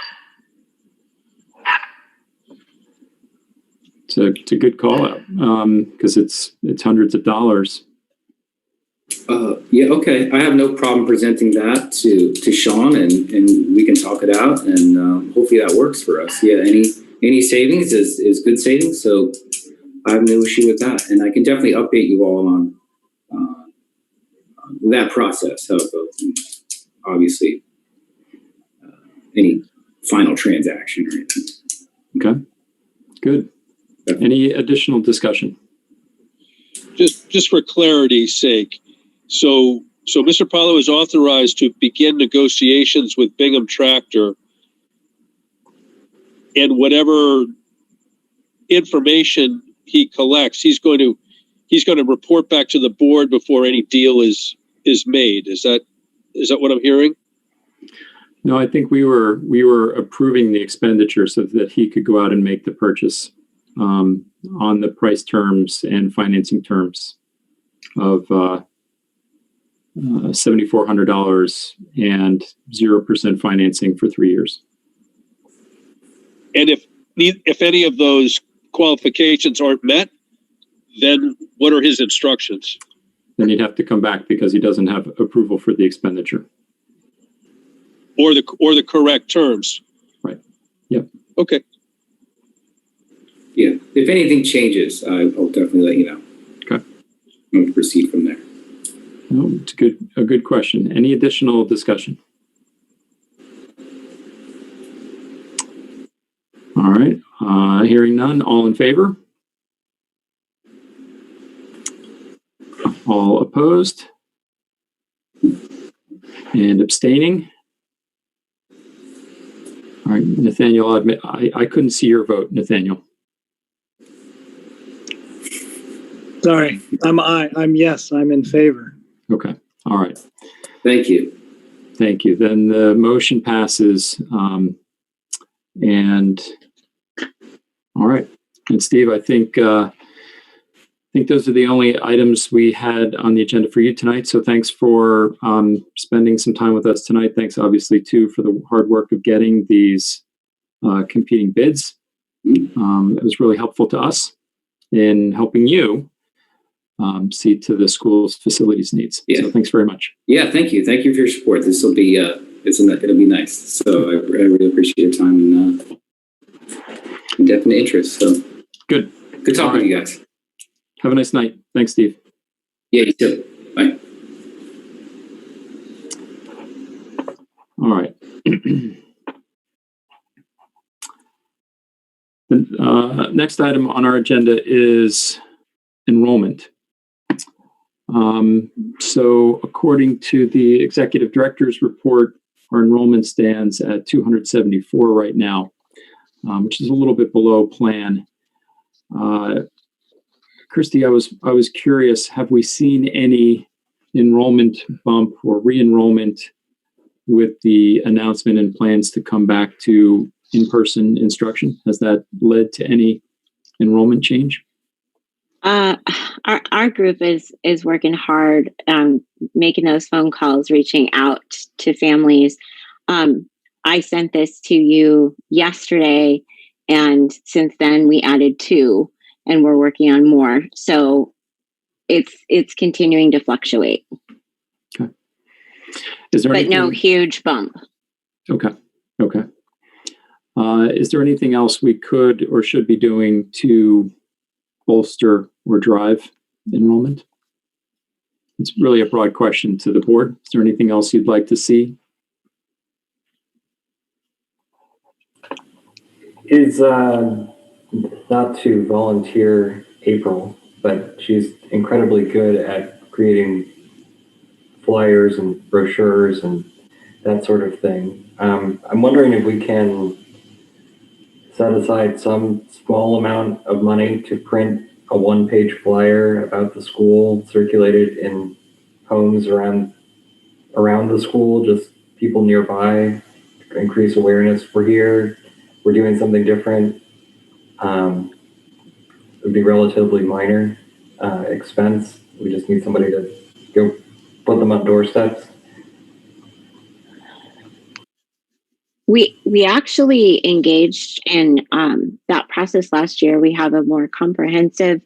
It's a good call out because it's hundreds of dollars. Yeah, okay. I have no problem presenting that to Sean and we can talk it out and hopefully that works for us. Yeah, any savings is good savings, so I have no issue with that. And I can definitely update you all on that process. So obviously, any final transaction or anything. Okay, good. Any additional discussion? Just for clarity's sake, so Mr. Paolo is authorized to begin negotiations with Bingham Tractor and whatever information he collects, he's going to report back to the board before any deal is made. Is that what I'm hearing? No, I think we were approving the expenditure so that he could go out and make the purchase on the price terms and financing terms of $7,400 and 0% financing for 3 years. And if any of those qualifications aren't met, then what are his instructions? Then he'd have to come back because he doesn't have approval for the expenditure. Or the correct terms. Right. Yep. Okay. Yeah. If anything changes, I'll definitely let you know. Okay. We'll proceed from there. No, it's a good question. Any additional discussion? All right. Hearing none. All in favor? All opposed? And abstaining? All right, Nathaniel, I'll admit, I couldn't see your vote, Nathaniel. Sorry, I'm yes, I'm in favor. Okay. All right. Thank you. Thank you. Then the motion passes. And all right. And Steve, I think those are the only items we had on the agenda for you tonight. So thanks for spending some time with us tonight. Thanks, obviously, too, for the hard work of getting these competing bids. It was really helpful to us in helping you see to the school's facilities needs. Yeah. So thanks very much. Yeah, thank you. Thank you for your support. This will be it'll be nice. So I really appreciate your time and definite interest. So Good. Good talking to you guys. Have a nice night. Thanks, Steve. Yeah, you too. Bye. All right. The next item on our agenda is enrollment. So according to the executive director's report, our enrollment stands at 274 right now, which is a little bit below plan. Christy, I was curious, have we seen any enrollment bump or re-enrollment with the announcement and plans to come back to in-person instruction? Has that led to any enrollment change? Our group is working hard, making those phone calls, reaching out to families. I sent this to you yesterday, and since then we added 2, and we're working on more. So it's continuing to fluctuate. Okay. Is there anything... no huge bump. Okay. Okay. Is there anything else we could or should be doing to bolster or drive enrollment? It's really a broad question to the board. Is there anything else you'd like to see? Is not to volunteer April, but she's incredibly good at creating flyers and brochures and that sort of thing. I'm wondering if we can set aside some small amount of money to print a 1-page flyer about the school, circulated in homes around the school, just people nearby, to increase awareness. We're here, we're doing something different. It would be relatively minor expense. We just need somebody to go put them on doorsteps. We actually engaged in that process last year. We have a more comprehensive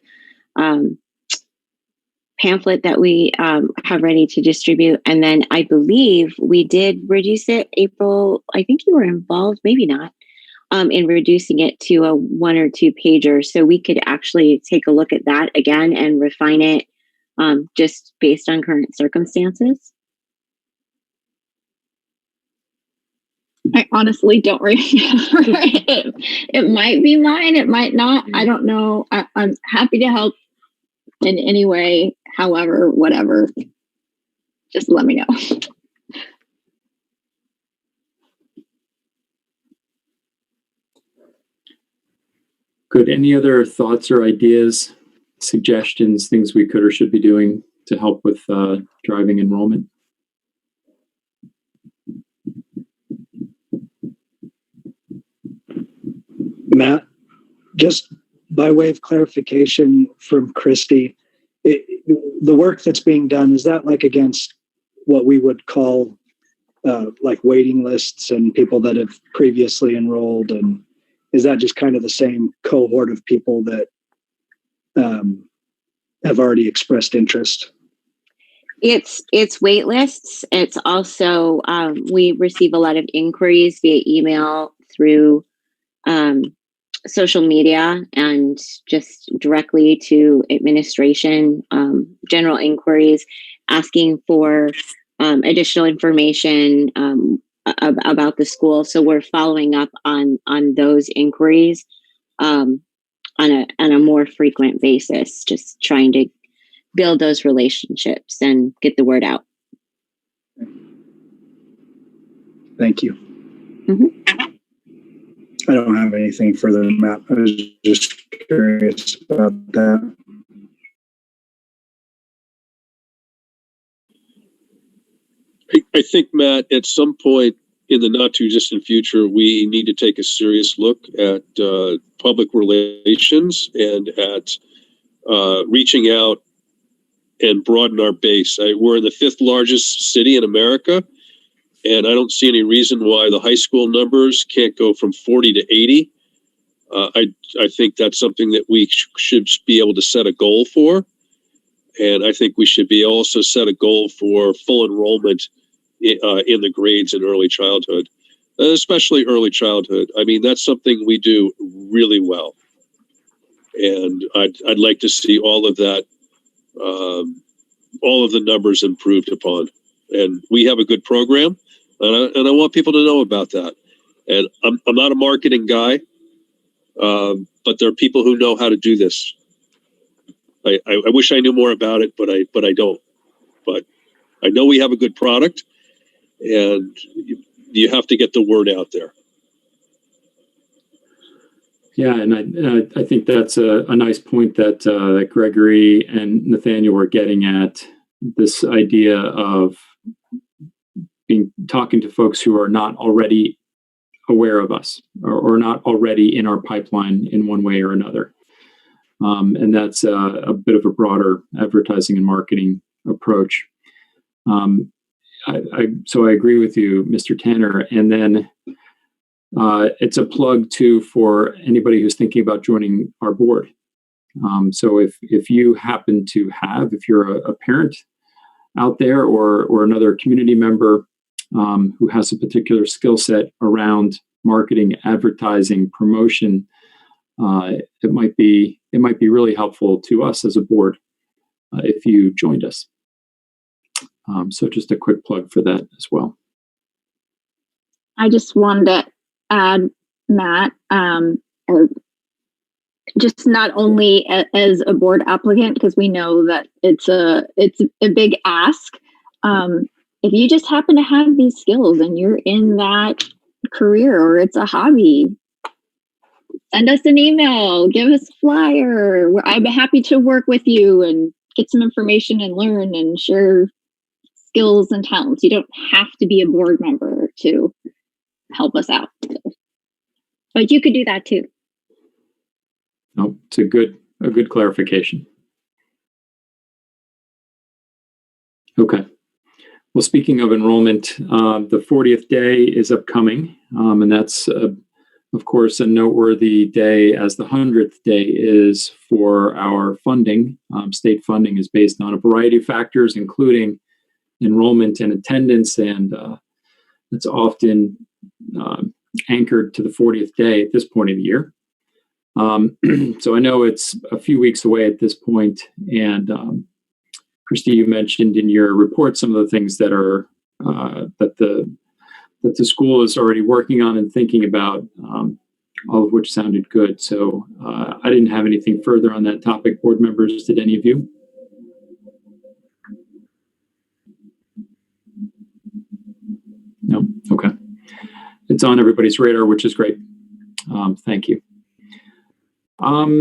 pamphlet that we have ready to distribute. And then I believe we did reduce it. April, I think you were involved, maybe not, in reducing it to a 1 or 2 pager. So we could actually take a look at that again and refine it just based on current circumstances. I honestly don't remember. It might be mine. It might not. I don't know. I'm happy to help in any way, however, whatever. Just let me know. Good. Any other thoughts or ideas, suggestions, things we could or should be doing to help with driving enrollment? Matt, just by way of clarification from Christy, the work that's being done, is that like against what we would call like waiting lists and people that have previously enrolled? And is that just kind of the same cohort of people that have already expressed interest? It's wait lists. It's also, we receive a lot of inquiries via email, through social media, and just directly to administration, general inquiries asking for additional information about the school. So we're following up on those inquiries on a more frequent basis, just trying to build those relationships and get the word out. Thank you. Mm-hmm. I don't have anything further than Matt. I was just curious about that. I think, Matt, at some point in the not too distant future, we need to take a serious look at public relations and at reaching out and broaden our base. We're in the 5th largest city in America, and I don't see any reason why the high school numbers can't go from 40 to 80. I think that's something that we should be able to set a goal for. And I think we should be also set a goal for full enrollment in the grades in early childhood, especially early childhood. I mean, that's something we do really well. And I'd like to see all of that, all of the numbers improved upon. And we have a good program, and I want people to know about that. And I'm not a marketing guy, but there are people who know how to do this. I wish I knew more about it, but I don't. But I know we have a good product, and you have to get the word out there. Yeah, and I think that's a nice point that that Gregory and Nathaniel were getting at, this idea of talking to folks who are not already aware of us or not already in our pipeline in one way or another. And that's a bit of a broader advertising and marketing approach. So I agree with you, Mr. Tanner. And then it's a plug too for anybody who's thinking about joining our board. So if you happen to have, if you're a parent out there or another community member who has a particular skill set around marketing, advertising, promotion, it might be really helpful to us as a board if you joined us. So just a quick plug for that as well. I just wanted to add, Matt, just not only as a board applicant, because we know that it's a big ask. If you just happen to have these skills and you're in that career or it's a hobby, send us an email, give us a flyer. I'd be happy to work with you and get some information and learn and share skills and talents. You don't have to be a board member to help us out. But you could do that too. No, it's a good clarification. Okay. Well, speaking of enrollment, the 40th day is upcoming, and that's, of course, a noteworthy day, as the 100th day is for our funding. State funding is based on a variety of factors, including enrollment and attendance, and it's often anchored to the 40th day at this point of the year. So I know it's a few weeks away at this point, and Christy, you mentioned in your report some of the things that are that the school is already working on and thinking about, all of which sounded good. So I didn't have anything further on that topic. Board members, did any of you? No? Okay. It's on everybody's radar, which is great. Thank you.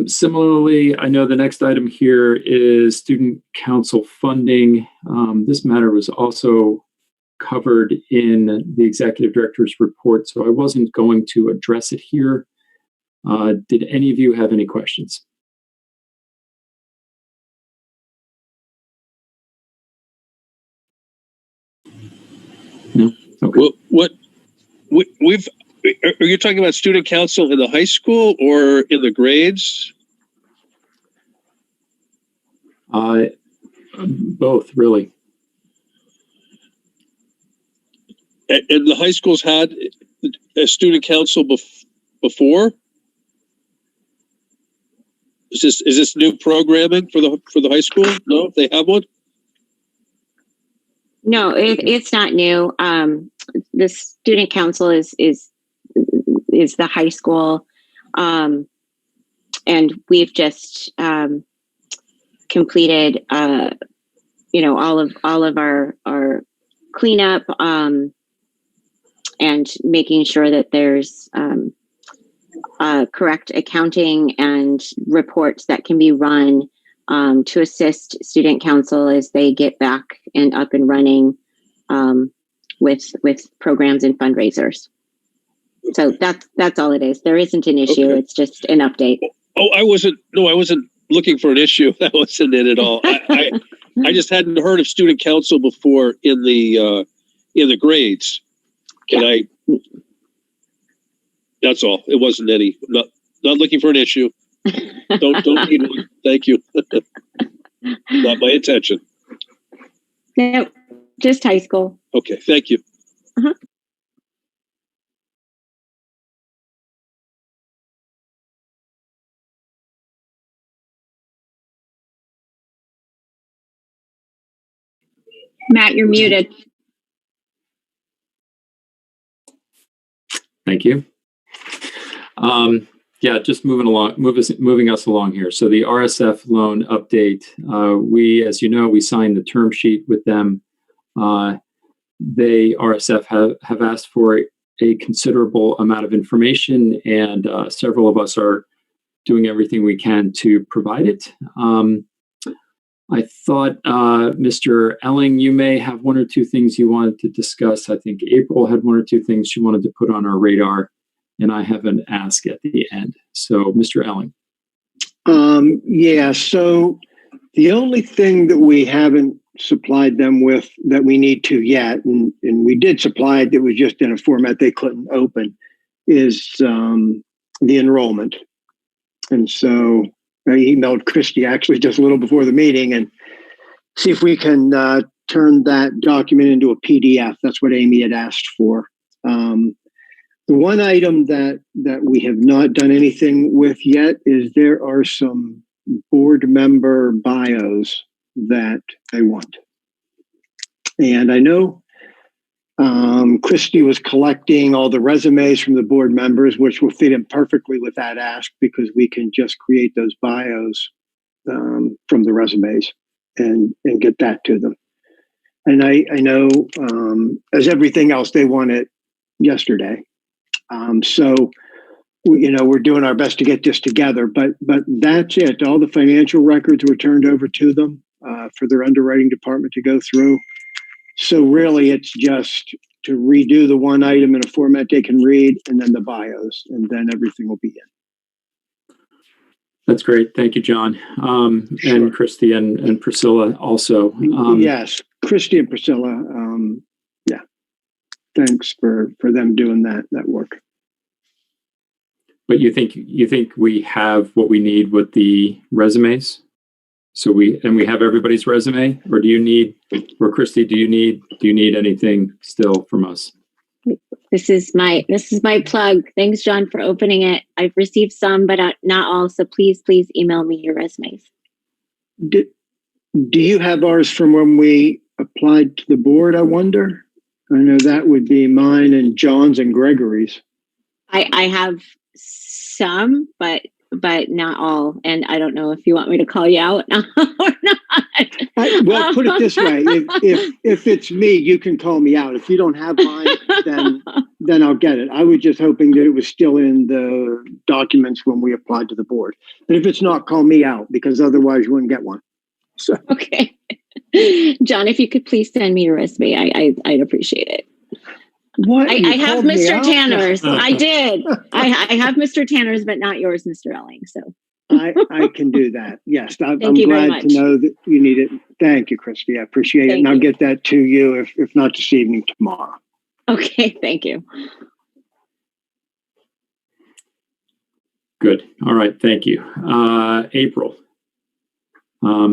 Similarly, I know the next item here is student council funding. This matter was also covered in the executive director's report, so I wasn't going to address it here. Did any of you have any questions? No? Okay. Well, are you talking about student council in the high school or in the grades? Both, really. And the high schools had a student council before? Is this new programming for the high school? No, they have one? No, it's not new. The student council is the high school, and we've just completed, all of our cleanup, and making sure that there's correct accounting and reports that can be run to assist student council as they get back and up and running with programs and fundraisers. So that's all it is. There isn't an issue. Okay. It's just an update. Oh, I wasn't looking for an issue. That wasn't it at all. I just hadn't heard of student council before in the grades. And that's all. It wasn't any, not looking for an issue. Don't need one. Thank you. Not my intention. No, just high school. Okay, thank you. Uh-huh. Matt, you're muted. Thank you. Just moving us along here. So the RSF loan update, as you know, we signed the term sheet with them. RSF have asked for a considerable amount of information, and several of us are doing everything we can to provide it. I thought, Mr. Elling, you may have one or two things you wanted to discuss. I think April had one or two things she wanted to put on our radar, and I have an ask at the end. So, Mr. Elling. So the only thing that we haven't supplied them with that we need to yet, and we did supply it, that was just in a format they couldn't open, is the enrollment. And so I emailed Christy actually just a little before the meeting and see if we can turn that document into a PDF. That's what Amy had asked for. The one item that we have not done anything with yet is there are some board member bios that they want. And I know Christy was collecting all the resumes from the board members, which will fit in perfectly with that ask because we can just create those bios from the resumes and get that to them. And I know, as everything else, they want it yesterday. So, we're doing our best to get this together, but that's it. All the financial records were turned over to them for their underwriting department to go through. So really, it's just to redo the one item in a format they can read, and then the bios, and then everything will be in. That's great. Thank you, John. Sure. And Christy and Priscilla also. Yes, Christy and Priscilla. Thanks for them doing that work. But you think we have what we need with the resumes? So we have everybody's resume, or Christy, do you need anything still from us? This is my plug. Thanks, John, for opening it. I've received some, but not all. So please email me your resumes. Do you have ours from when we applied to the board, I wonder? I know that would be mine and John's and Gregory's. I have some, but not all. And I don't know if you want me to call you out or not. Well, put it this way: if it's me, you can call me out. If you don't have mine, then I'll get it. I was just hoping that it was still in the documents when we applied to the board. But if it's not, call me out, because otherwise you wouldn't get one. So Okay. John, if you could please send me your resume, I'd appreciate it. what? I You have called me Mr. out? Tanner's. I did. I have Mr. Tanner's, but not yours, Mr. Elling. So I can do that. Yes, I'm Thank you very glad to much. know that you need it. Thank you, Christy. I appreciate it. Thank And I'll you. get that to you, if not this evening, tomorrow. okay, thank you. Good. All right. Thank you. April, why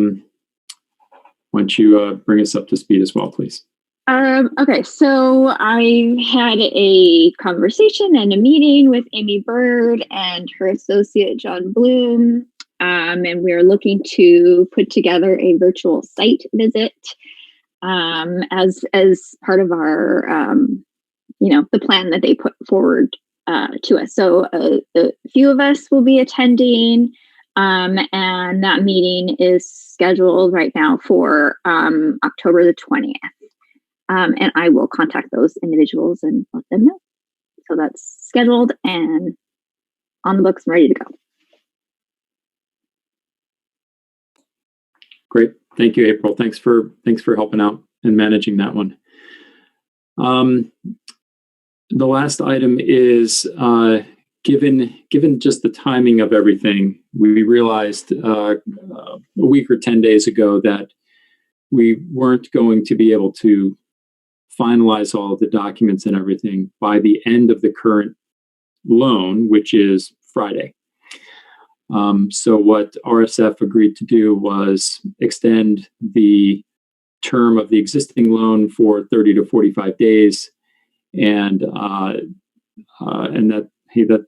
don't you bring us up to speed as well, please? Okay, so I had a conversation and a meeting with Amy Bird and her associate John Bloom, and we're looking to put together a virtual site visit as part of our the plan that they put forward to us. So a few of us will be attending, and that meeting is scheduled right now for October the 20th. And I will contact those individuals and let them know. So that's scheduled and on the books and ready to go. Great. Thank you, April. Thanks for helping out and managing that one. The last item is given just the timing of everything, we realized a week or 10 days ago that we weren't going to be able to finalize all of the documents and everything by the end of the current loan, which is Friday. So what RSF agreed to do was extend the term of the existing loan for 30 to 45 days. And that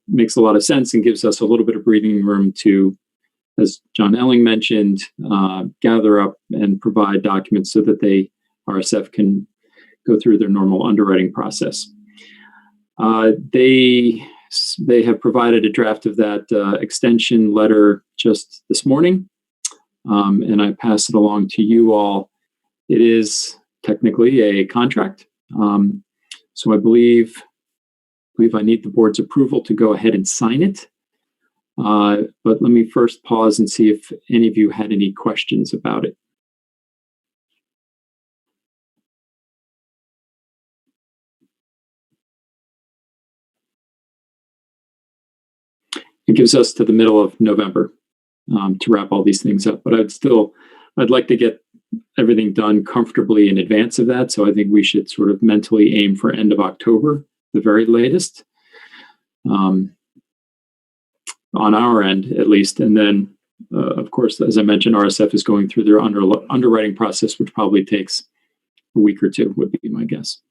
makes a lot of sense and gives us a little bit of breathing room to, as John Elling mentioned, gather up and provide documents so that RSF can go through their normal underwriting process. They have provided a draft of that extension letter just this morning, and I pass it along to you all. It is technically a contract, so I believe I need the board's approval to go ahead and sign it. But let me first pause and see if any of you had any questions about it. It gives us to the middle of November to wrap all these things up. But I'd like to get everything done comfortably in advance of that. So I think we should sort of mentally aim for end of October, the very latest, on our end at least. And then, of course, as I mentioned, RSF is going through their underwriting process, which probably takes a week or two, would be my guess.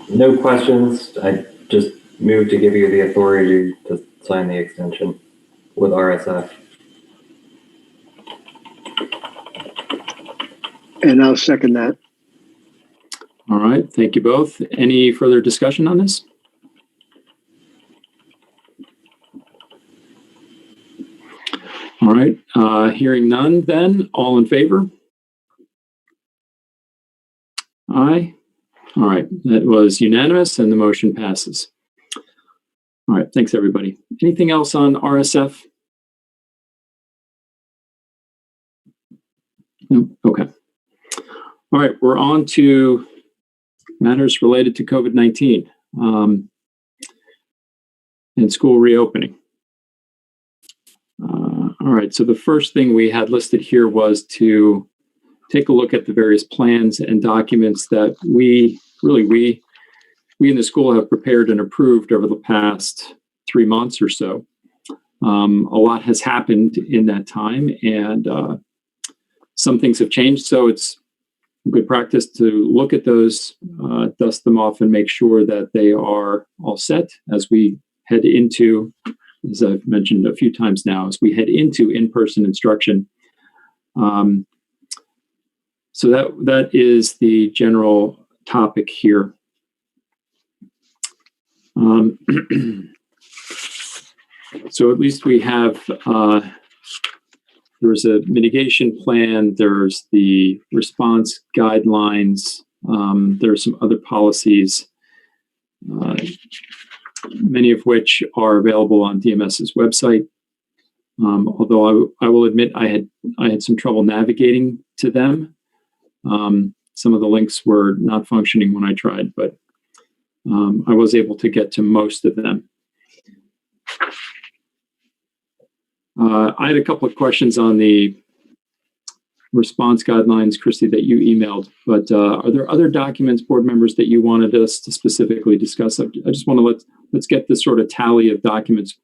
No questions. I just moved to give you the authority to sign the extension with RSF. And I'll second that. All right. Thank you both. Any further discussion on this? All right. Hearing none, then all in favor? Aye. All right. That was unanimous and the motion passes. All right. Thanks, everybody. Anything else on RSF? No? Okay. All right. We're on to matters related to COVID-19 and school reopening. All right. So the first thing we had listed here was to take a look at the various plans and documents that we in the school have prepared and approved over the past 3 months or so. A lot has happened in that time, and some things have changed. So it's good practice to look at those, dust them off, and make sure that they are all set as we head into, as I've mentioned a few times now, as we head into in-person instruction. So that is the general topic here. So at least we have there's a mitigation plan, there's the response guidelines, there are some other policies, many of which are available on DMS's website. Although I will admit I had some trouble navigating to them. Some of the links were not functioning when I tried, but I was able to get to most of them. I had a couple of questions on the response guidelines, Christy, that you emailed, but are there other documents, board members, that you wanted us to specifically discuss? I just want to let's get this sort of tally of documents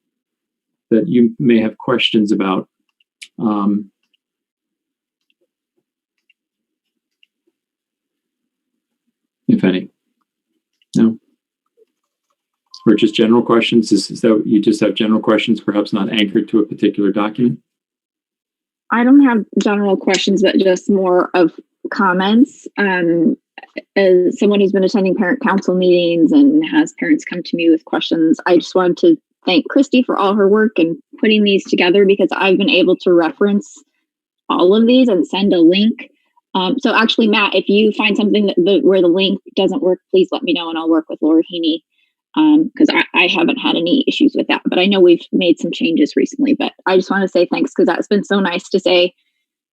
that you may have questions about. If any. No? Or just general questions? Is that you just have general questions, perhaps not anchored to a particular document? I don't have general questions, but just more of comments. As someone who's been attending parent council meetings and has parents come to me with questions, I just wanted to thank Christy for all her work in putting these together, because I've been able to reference all of these and send a link. So actually, Matt, if you find something where the link doesn't work, please let me know and I'll work with Laura Heaney, because I haven't had any issues with that. But I know we've made some changes recently, but I just want to say thanks, because that's been so nice to say,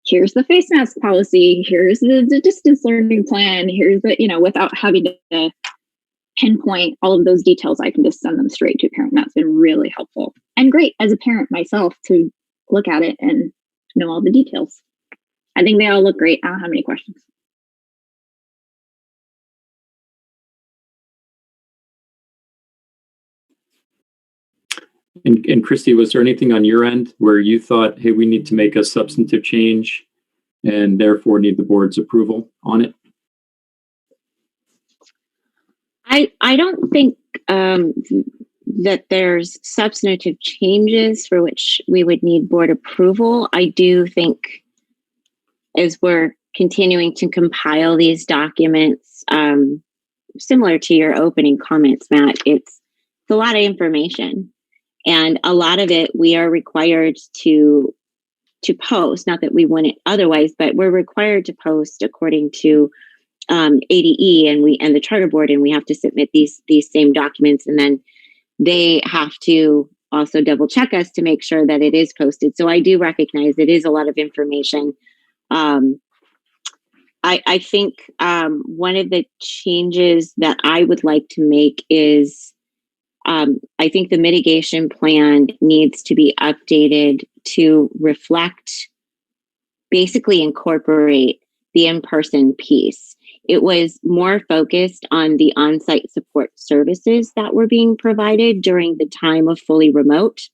here's the face mask policy, here's the distance learning plan, here's the, without having to pinpoint all of those details, I can just send them straight to a parent. That's been really helpful and great as a parent myself to look at it and know all the details. I think they all look great. I don't have any questions. And Christy, was there anything on your end where you thought, hey, we need to make a substantive change and therefore need the board's approval on it? I don't think that there's substantive changes for which we would need board approval. I do think as we're continuing to compile these documents, similar to your opening comments, Matt, it's a lot of information. And a lot of it we are required to post, not that we wouldn't otherwise, but we're required to post according to ADE and the charter board, and we have to submit these same documents, and then they have to also double check us to make sure that it is posted. So I do recognize it is a lot of information. I think one of the changes that I would like to make is I think the mitigation plan needs to be updated to reflect, basically incorporate the in-person piece. It was more focused on the on-site support services that were being provided during the time of fully remote.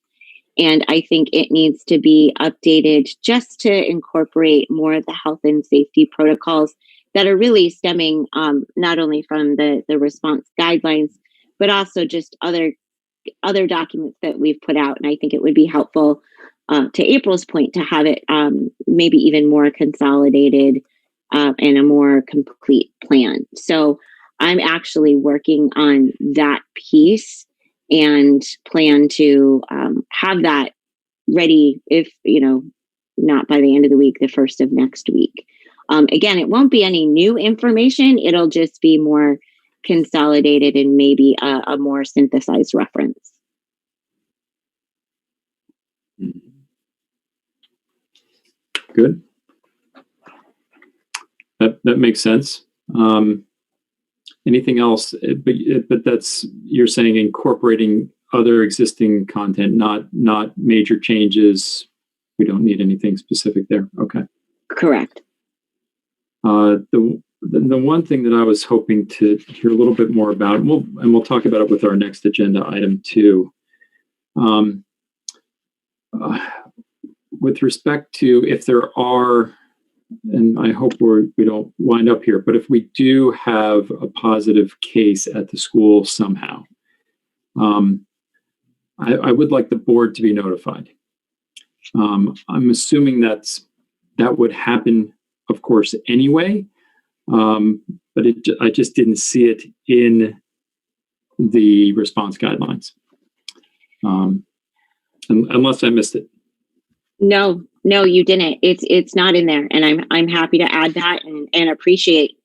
And I think it needs to be updated just to incorporate more of the health and safety protocols that are really stemming not only from the response guidelines, but also just other documents that we've put out. And I think it would be helpful, to April's point, to have it maybe even more consolidated and a more complete plan. So I'm actually working on that piece and plan to have that ready, if, not by the end of the week, the first of next week. Again, it won't be any new information. It'll just be more consolidated and maybe a more synthesized reference. Good. That makes sense. Anything else? But that's, you're saying incorporating other existing content, not major changes. We don't need anything specific there. Okay. Correct. The one thing that I was hoping to hear a little bit more about, and we'll talk about it with our next agenda item too. With respect to if there are, and I hope we don't wind up here, but if we do have a positive case at the school somehow, I would like the board to be notified. I'm assuming that would happen, of course, anyway, but I just didn't see it in the response guidelines, unless I missed it. No, you didn't. It's not in there, and I'm happy to add that and appreciate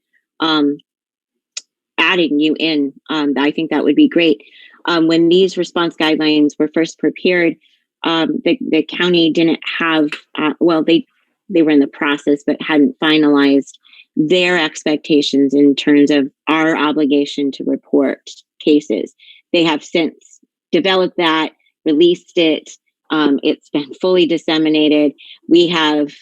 adding you in. I think that would be great. When these response guidelines were first prepared, the county didn't have they were in the process but hadn't finalized their expectations in terms of our obligation to report cases. They have since developed that, released it. It's been fully disseminated. We have,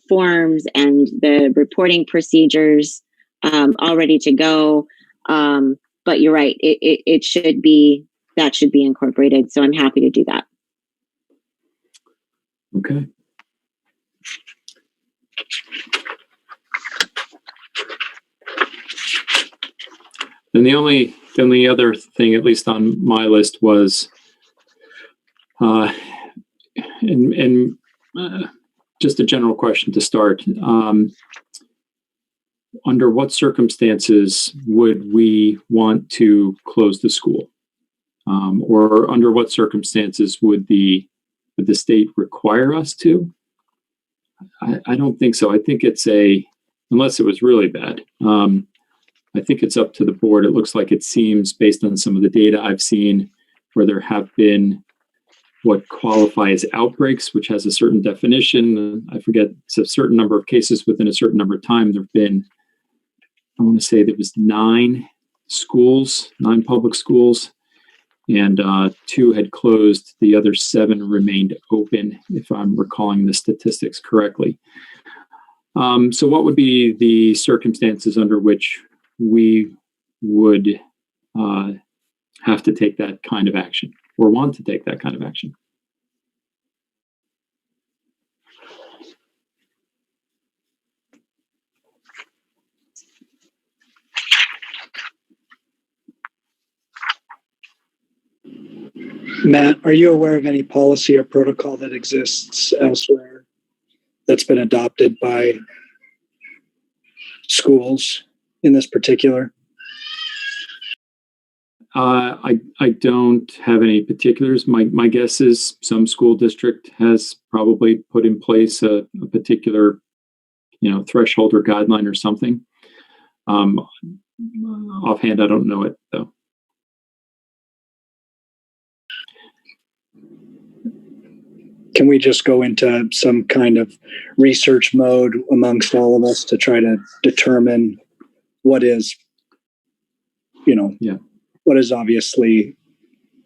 forms and the reporting procedures all ready to go. But you're right. That should be incorporated. So I'm happy to do that. Okay. And the only other thing, at least on my list, was just a general question to start. Under what circumstances would we want to close the school? Or under what circumstances would the state require us to? I don't think so. I think it's unless it was really bad. I think it's up to the board. It looks like it seems, based on some of the data I've seen, where there have been what qualify as outbreaks, which has a certain definition. I forget, it's a certain number of cases within a certain number of time. There have been, I want to say there was 9 public schools, and 2 had closed. The other 7 remained open, if I'm recalling the statistics correctly. So what would be the circumstances under which we would have to take that kind of action or want to take that kind of action? Matt, are you aware of any policy or protocol that exists elsewhere that's been adopted by schools in this particular? I don't have any particulars. My guess is some school district has probably put in place a particular, threshold or guideline or something. Offhand, I don't know it though. Can we just go into some kind of research mode amongst all of us to try to determine what is, what is obviously,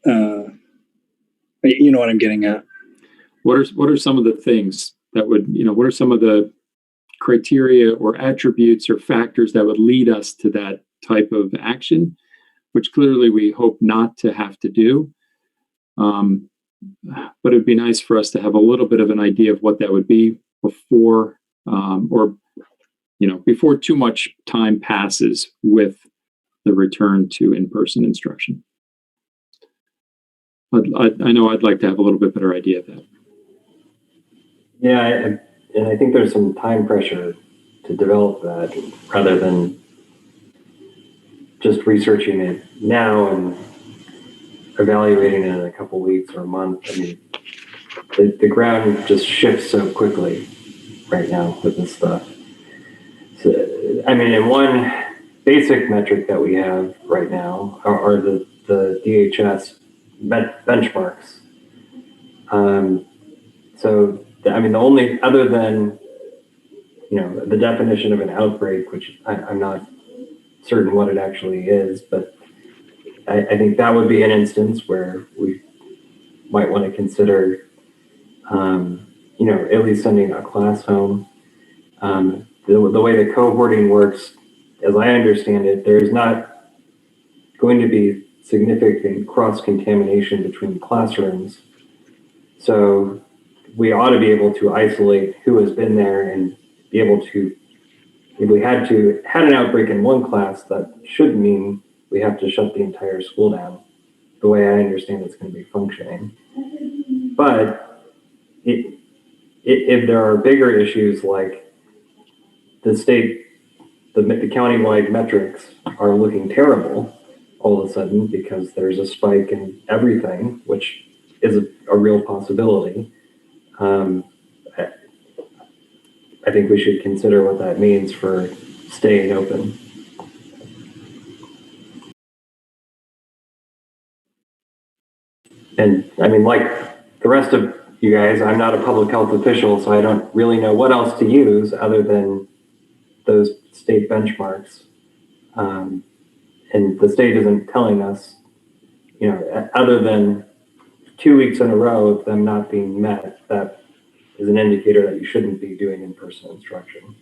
you know what I'm getting at? What are some of the things that would, what are some of the criteria or attributes or factors that would lead us to that type of action, which clearly we hope not to have to do. But it'd be nice for us to have a little bit of an idea of what that would be before, before too much time passes with the return to in-person instruction. I know I'd like to have a little bit better idea of that. Yeah, and I think there's some time pressure to develop that rather than just researching it now and evaluating it in a couple weeks or a month. I mean, the ground just shifts so quickly right now with this stuff. So, I mean, and one basic metric that we have right now are the DHS benchmarks. So, I mean, the only, other than, the definition of an outbreak, which I'm not certain what it actually is, but I think that would be an instance where we might want to consider, at least sending a class home. The way the cohorting works, as I understand it, there's not going to be significant cross-contamination between classrooms. So we ought to be able to isolate who has been there and be able to, if we had an outbreak in one class, that should mean we have to shut the entire school down, the way I understand it's going to be functioning. But if there are bigger issues like the countywide metrics are looking terrible all of a sudden because there's a spike in everything, which is a real possibility, I think we should consider what that means for staying open. And I mean, like the rest of you guys, I'm not a public health official, so I don't really know what else to use other than those state benchmarks. And the state isn't telling us, you know, other than 2 weeks in a row of them not being met, that is an indicator that you shouldn't be doing in-person instruction.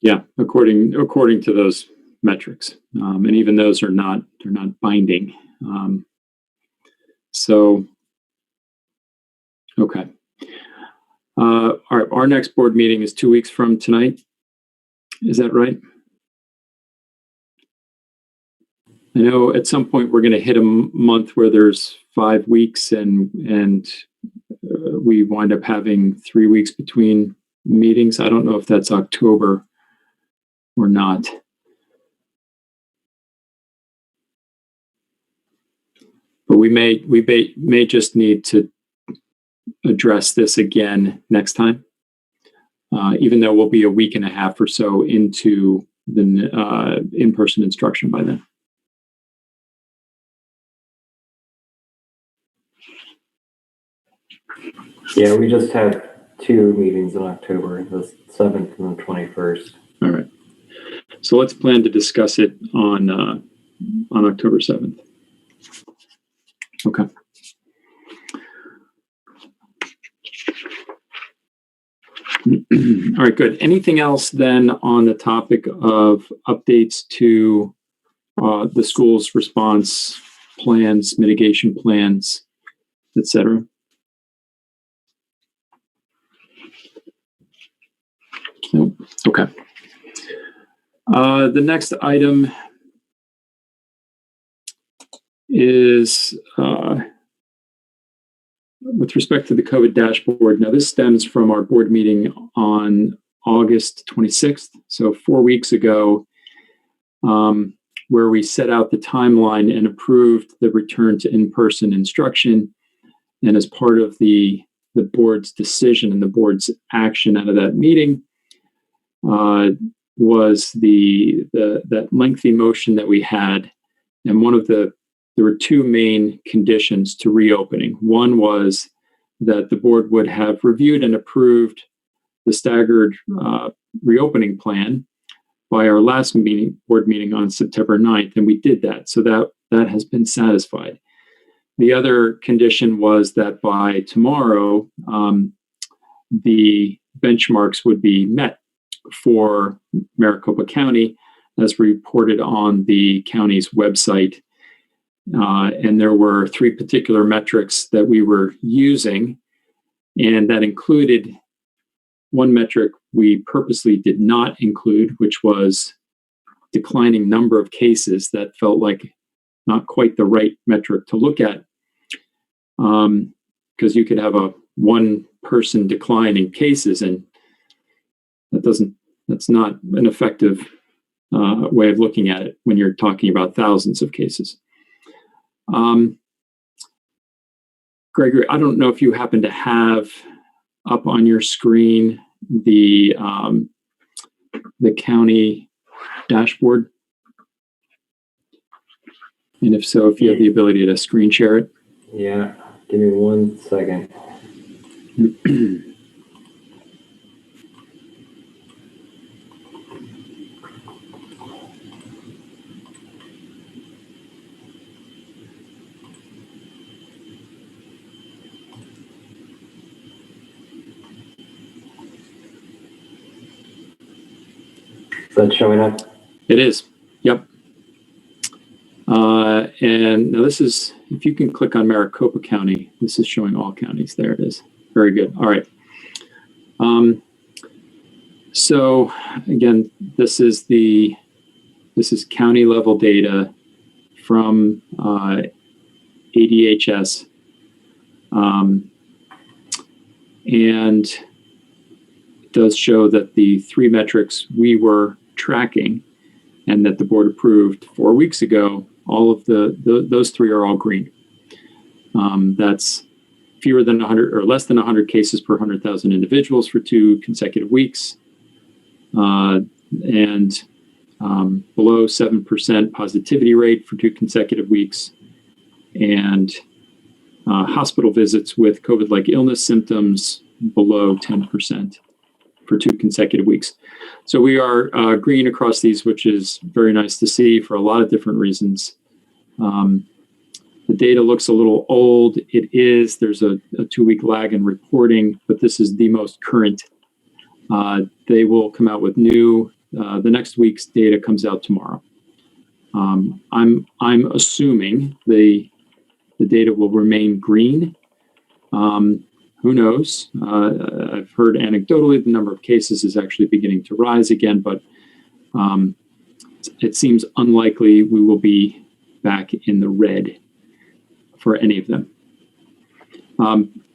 Yeah, according to those metrics, and even those they're not binding. So, okay. Our next board meeting is 2 weeks from tonight. Is that right? I know at some point we're going to hit a month where there's 5 weeks, and we wind up having 3 weeks between meetings. I don't know if that's October or not. But we may just need to address this again next time, even though we'll be a week and a half or so into the in-person instruction by then. Yeah, we just have 2 meetings in October, the 7th and the 21st. All right. So let's plan to discuss it on October 7th. Okay. All right, good. Anything else then on the topic of updates to the school's response plans, mitigation plans, etc.? Nope. Okay. The next item is with respect to the COVID dashboard. Now, this stems from our board meeting on August 26th, so 4 weeks ago, where we set out the timeline and approved the return to in-person instruction. And as part of the board's decision and the board's action out of that meeting, was that lengthy motion that we had, and there were 2 main conditions to reopening. One was that the board would have reviewed and approved the staggered reopening plan by our last board meeting on September 9th, and we did that. So that has been satisfied. The other condition was that by tomorrow, the benchmarks would be met for Maricopa County as reported on the county's website. And there were 3 particular metrics that we were using, and that included one metric we purposely did not include, which was declining number of cases. That felt like not quite the right metric to look at, because you could have a 1-person decline in cases, and that's not an effective way of looking at it when you're talking about thousands of cases. Gregory, I don't know if you happen to have up on your screen the county dashboard, and if so, if you have the ability to screen share it. Yeah, give me 1 second. Is that showing up? It is. Yep. And now this is, if you can click on Maricopa County, this is showing all counties. There it is. Very good. All right. So again, this is county level data from ADHS. And it does show that the 3 metrics we were tracking and that the board approved 4 weeks ago, all of those 3 are all green. That's fewer than 100 or less than 100 cases per 100,000 individuals for 2 consecutive weeks, and below 7% positivity rate for 2 consecutive weeks, and hospital visits with COVID-like illness symptoms below 10% for 2 consecutive weeks. So we are green across these, which is very nice to see for a lot of different reasons. The data looks a little old. It is. There's a 2-week lag in reporting, but this is the most current. They will come out with new. The next week's data comes out tomorrow. I'm assuming the data will remain green. Who knows? I've heard anecdotally the number of cases is actually beginning to rise again, but it seems unlikely we will be back in the red for any of them.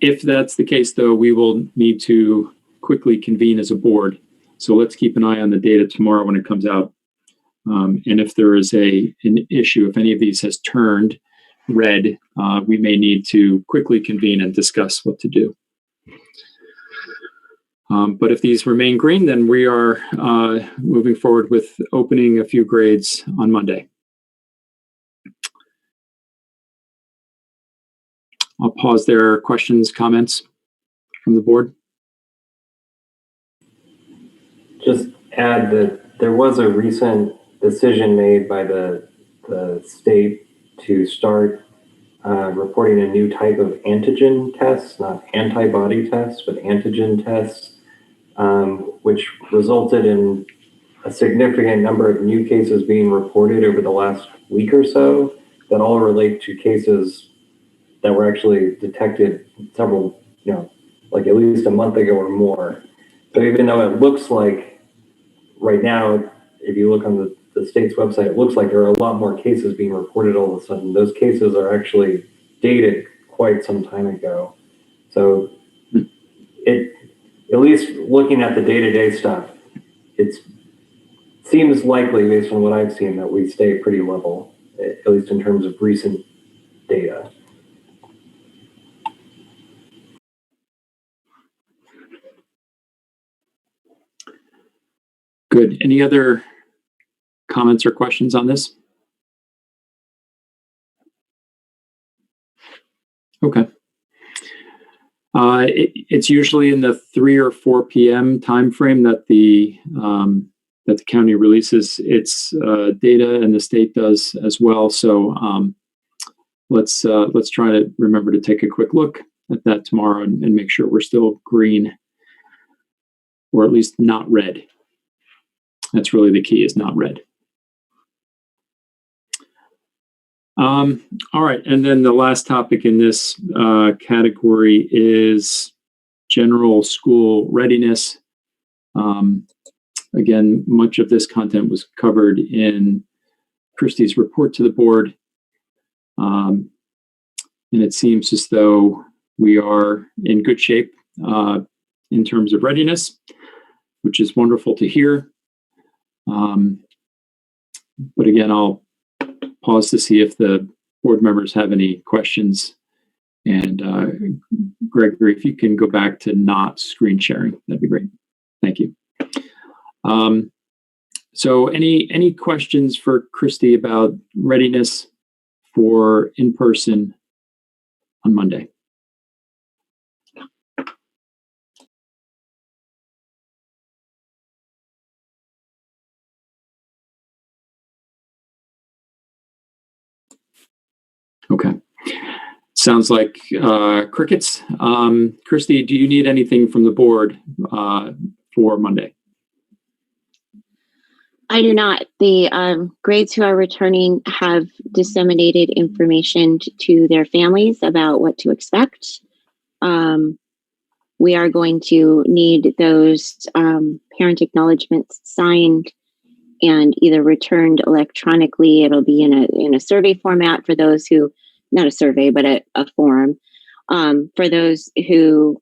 If that's the case, though, we will need to quickly convene as a board. So let's keep an eye on the data tomorrow when it comes out. And if there is an issue, if any of these has turned red, we may need to quickly convene and discuss what to do. But if these remain green, then we are moving forward with opening a few grades on Monday. I'll pause there. Questions, comments from the board? Just add that there was a recent decision made by the state to start reporting a new type of antigen test, not antibody tests, but antigen tests, which resulted in a significant number of new cases being reported over the last week or so that all relate to cases that were actually detected several, like at least a month ago or more. So even though it looks like right now, if you look on the state's website, it looks like there are a lot more cases being reported all of a sudden. Those cases are actually dated quite some time ago. So at least looking at the day-to-day stuff, it seems likely based on what I've seen that we stay pretty level, at least in terms of recent data. Good. Any other comments or questions on this? Okay. It's usually in the 3 or 4 p.m. timeframe that the county releases its data, and the state does as well. So let's try to remember to take a quick look at that tomorrow and make sure we're still green, or at least not red. That's really the key, is not red. All right, and then the last topic in this category is general school readiness. Again, much of this content was covered in Christie's report to the board. And it seems as though we are in good shape in terms of readiness, which is wonderful to hear. But again, I'll pause to see if the board members have any questions. And Gregory, if you can go back to not screen sharing, that'd be great. Thank you. So any questions for Christy about readiness for in-person on Monday? Okay. Sounds like crickets. Christy, do you need anything from the board for Monday? I do not. The grades who are returning have disseminated information to their families about what to expect. We are going to need those parent acknowledgements signed and either returned electronically. It'll be in a survey format for those who, not a survey, but a form. For those who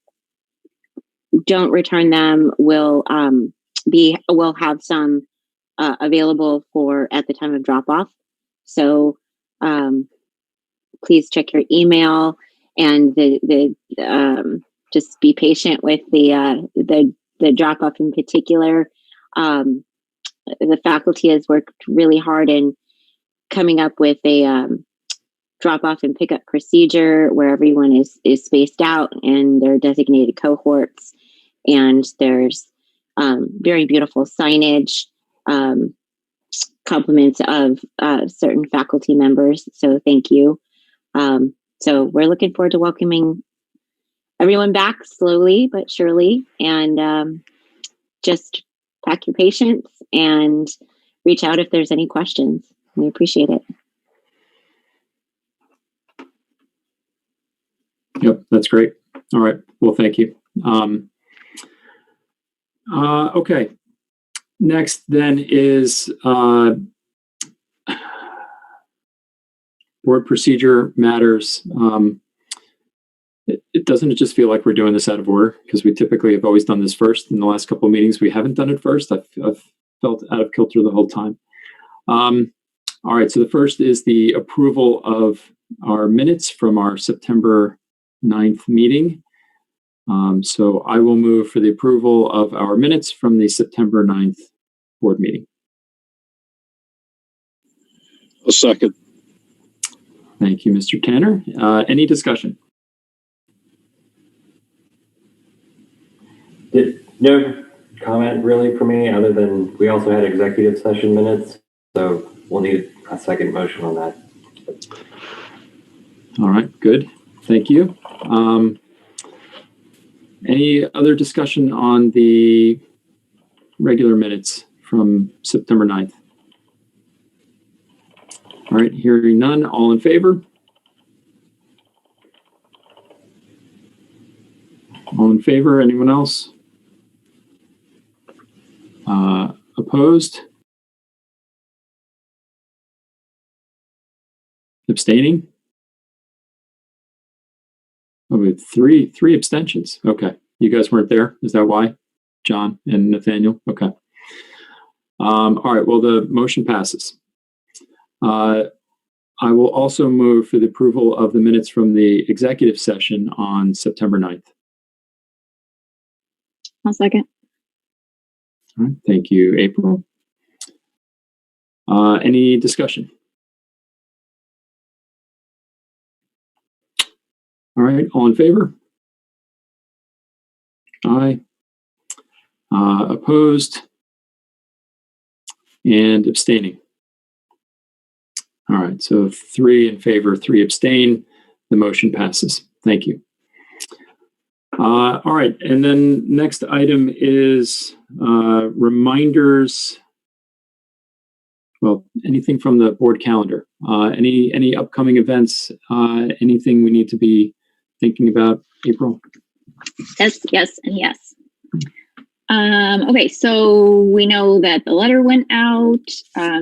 don't return them, we'll have some available for at the time of drop off. So please check your email. and just be patient with the drop off in particular. The faculty has worked really hard in coming up with a drop off and pick up procedure where everyone is spaced out and their designated cohorts, and there's very beautiful signage, compliments of certain faculty members. So thank you. So we're looking forward to welcoming everyone back slowly but surely, and just pack your patience and reach out if there's any questions. We appreciate it. Yep, that's great. All right. Well, thank you. Okay. Next then is board procedure matters. It doesn't just feel like we're doing this out of order, because we typically have always done this first. In the last couple of meetings, we haven't done it first. I've felt out of kilter the whole time. All right. So the first is the approval of our minutes from our September 9th meeting. So I will move for the approval of our minutes from the September 9th board meeting. A second. Thank you, Mr. Tanner. Any discussion? No comment really for me, other than we also had executive session minutes, so we'll need a second motion on that. All right, good. Thank you. Any other discussion on the regular minutes from September 9th? All right, hearing none, all in favor? All in favor, anyone else? Opposed? Abstaining? Oh, we have three abstentions. Okay. You guys weren't there. Is that why? John and Nathaniel? Okay. All right. Well, the motion passes. I will also move for the approval of the minutes from the executive session on September 9th. I'll second. All right. Thank you, April. Any discussion? All right. All in favor? Aye. Opposed? And abstaining. All right. So 3 in favor, 3 abstain. The motion passes. Thank you. All right. And then next item is reminders. Well, anything from the board calendar, any upcoming events, anything we need to be thinking about, April? Yes, and yes. Okay, so we know that the letter went out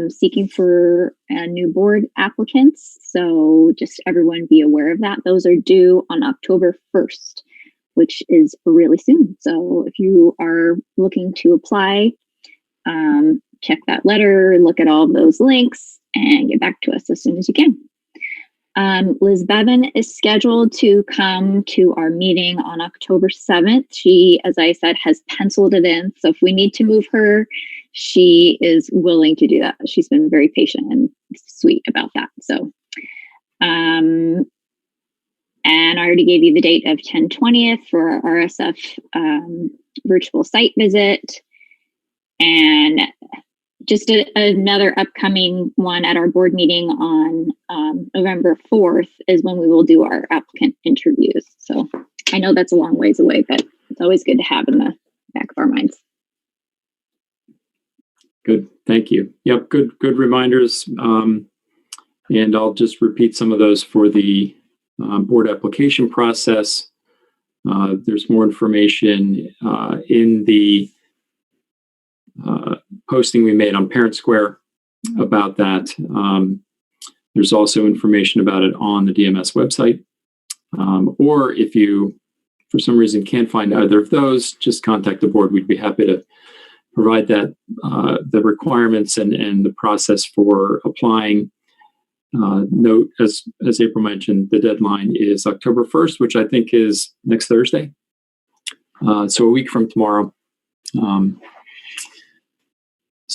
seeking for new board applicants. So just everyone be aware of that. Those are due on October 1st, which is really soon. So if you are looking to apply, check that letter, look at all of those links, and get back to us as soon as you can. Liz Bevan is scheduled to come to our meeting on October 7th. She, as I said, has penciled it in. So if we need to move her, she is willing to do that. She's been very patient and sweet about that. So, and I already gave you the date of 10/20th for our RSF virtual site visit. And just another upcoming one at our board meeting on November 4th is when we will do our applicant interviews. So I know that's a long ways away, but it's always good to have in the back of our minds. Good. Thank you. Yep. Good reminders. And I'll just repeat some of those for the board application process. There's more information in the posting we made on Parent Square about that. There's also information about it on the DMS website. Or if you, for some reason, can't find either of those, just contact the board. We'd be happy to provide that, the requirements and the process for applying. note, as April mentioned, the deadline is October 1st, which I think is next Thursday. So a week from tomorrow.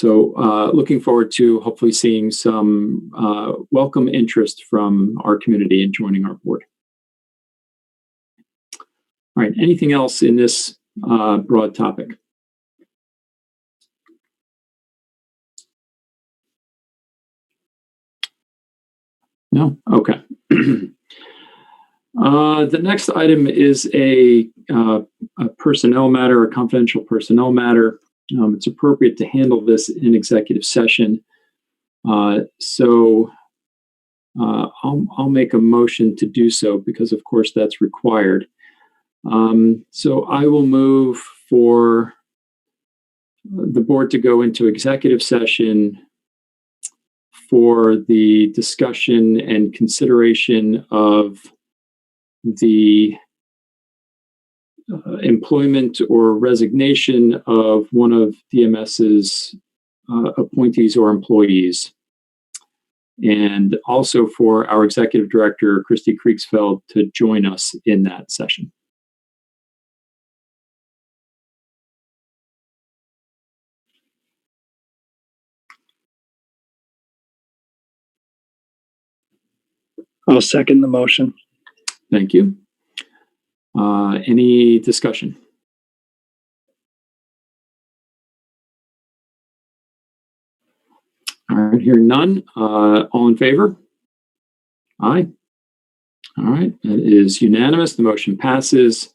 Looking forward to hopefully seeing some welcome interest from our community in joining our board. All right, anything else in this broad topic? No? Okay. The next item is a personnel matter, a confidential personnel matter. It's appropriate to handle this in executive session. I'll make a motion to do so because, of course, that's required. So I will move for the board to go into executive session for the discussion and consideration of the employment or resignation of one of DMS's appointees or employees. And also for our executive director, Christy Kriegsfeld, to join us in that session. I'll second the motion. Thank you. Any discussion? All right, hearing none. All in favor? Aye. All right, that is unanimous. The motion passes.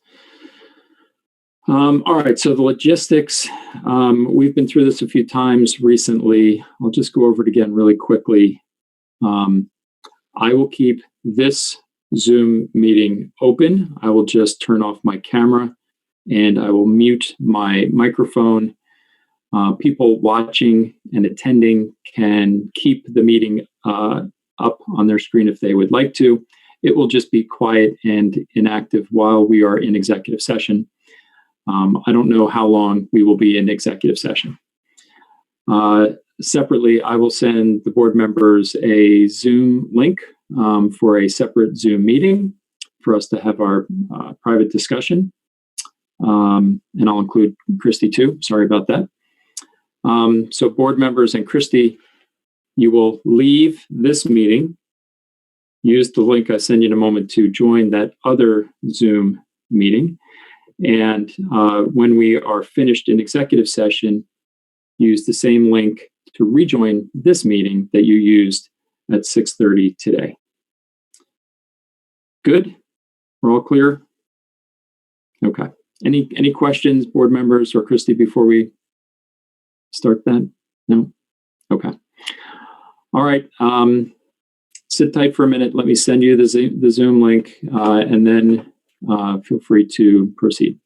All right, so the logistics, we've been through this a few times recently. I'll just go over it again really quickly. I will keep this Zoom meeting open. I will just turn off my camera and I will mute my microphone. People watching and attending can keep the meeting up on their screen if they would like to. It will just be quiet and inactive while we are in executive session. I don't know how long we will be in executive session. Separately, I will send the board members a Zoom link for a separate Zoom meeting for us to have our private discussion. And I'll include Christy too. Sorry about that. So board members and Christy, you will leave this meeting. Use the link I send you in a moment to join that other Zoom meeting. And when we are finished in executive session, use the same link to rejoin this meeting that you used at 6:30 today. Good? We're all clear? Okay. Any questions, board members or Christy, before we start that? No? Okay. All right. Sit tight for a minute. Let me send you the Zoom link, and then feel free to proceed.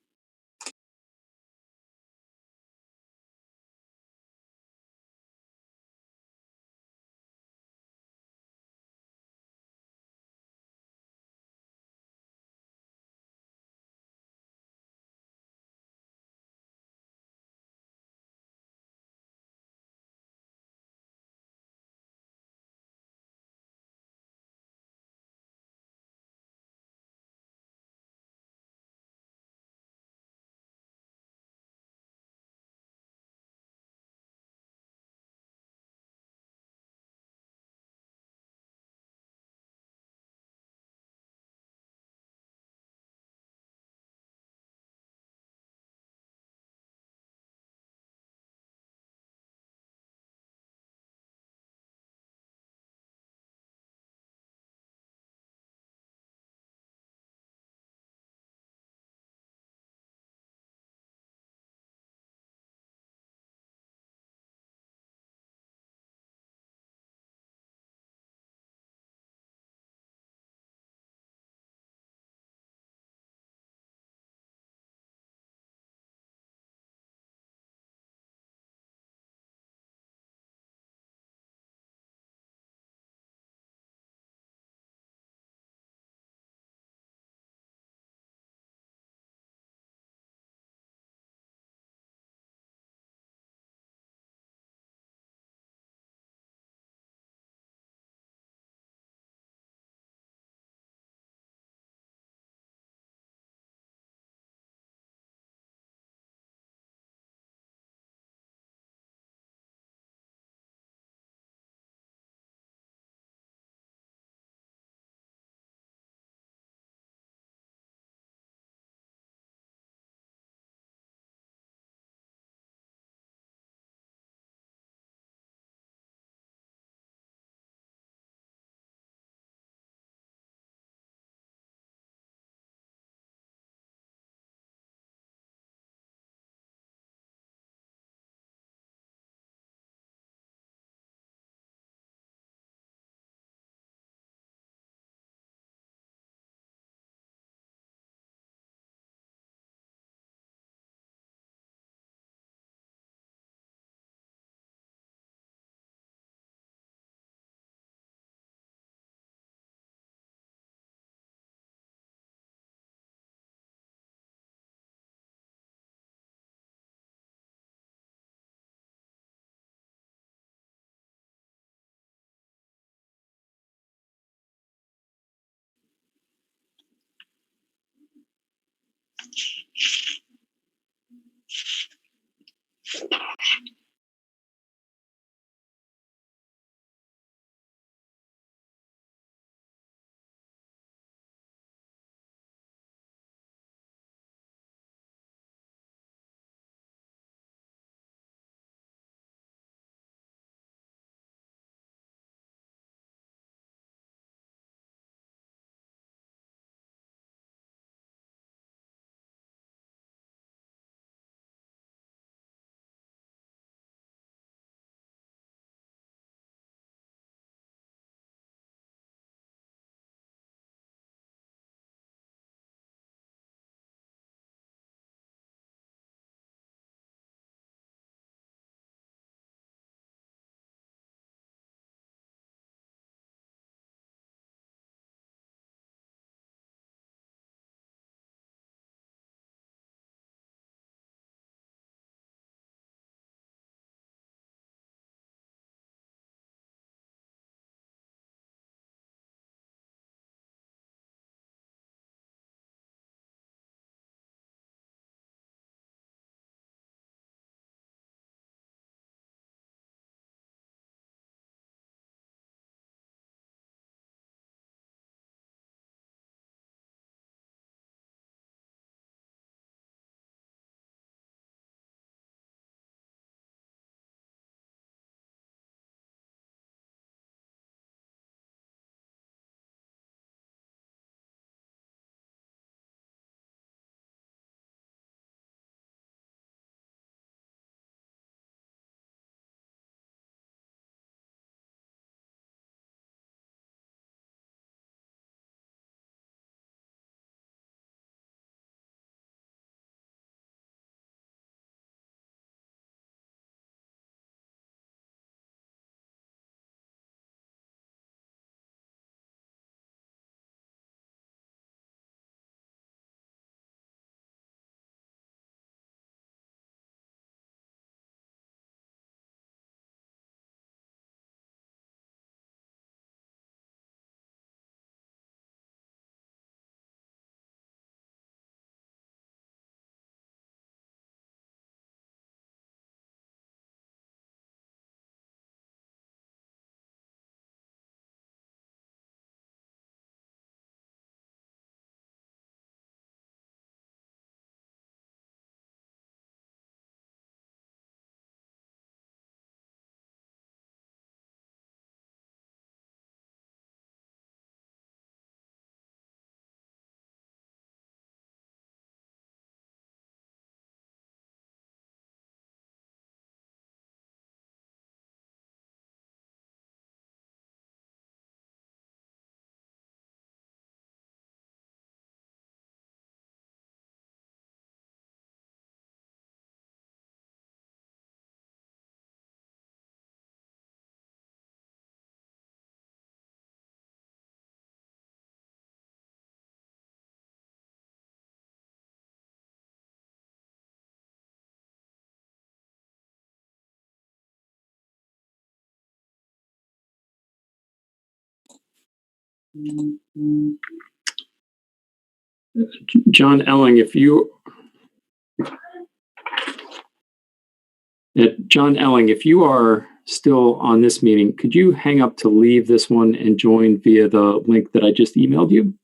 John Elling, if you are still on this meeting, could you hang up to leave this one and join via the link that I just emailed you?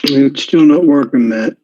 It's still not working, Matt.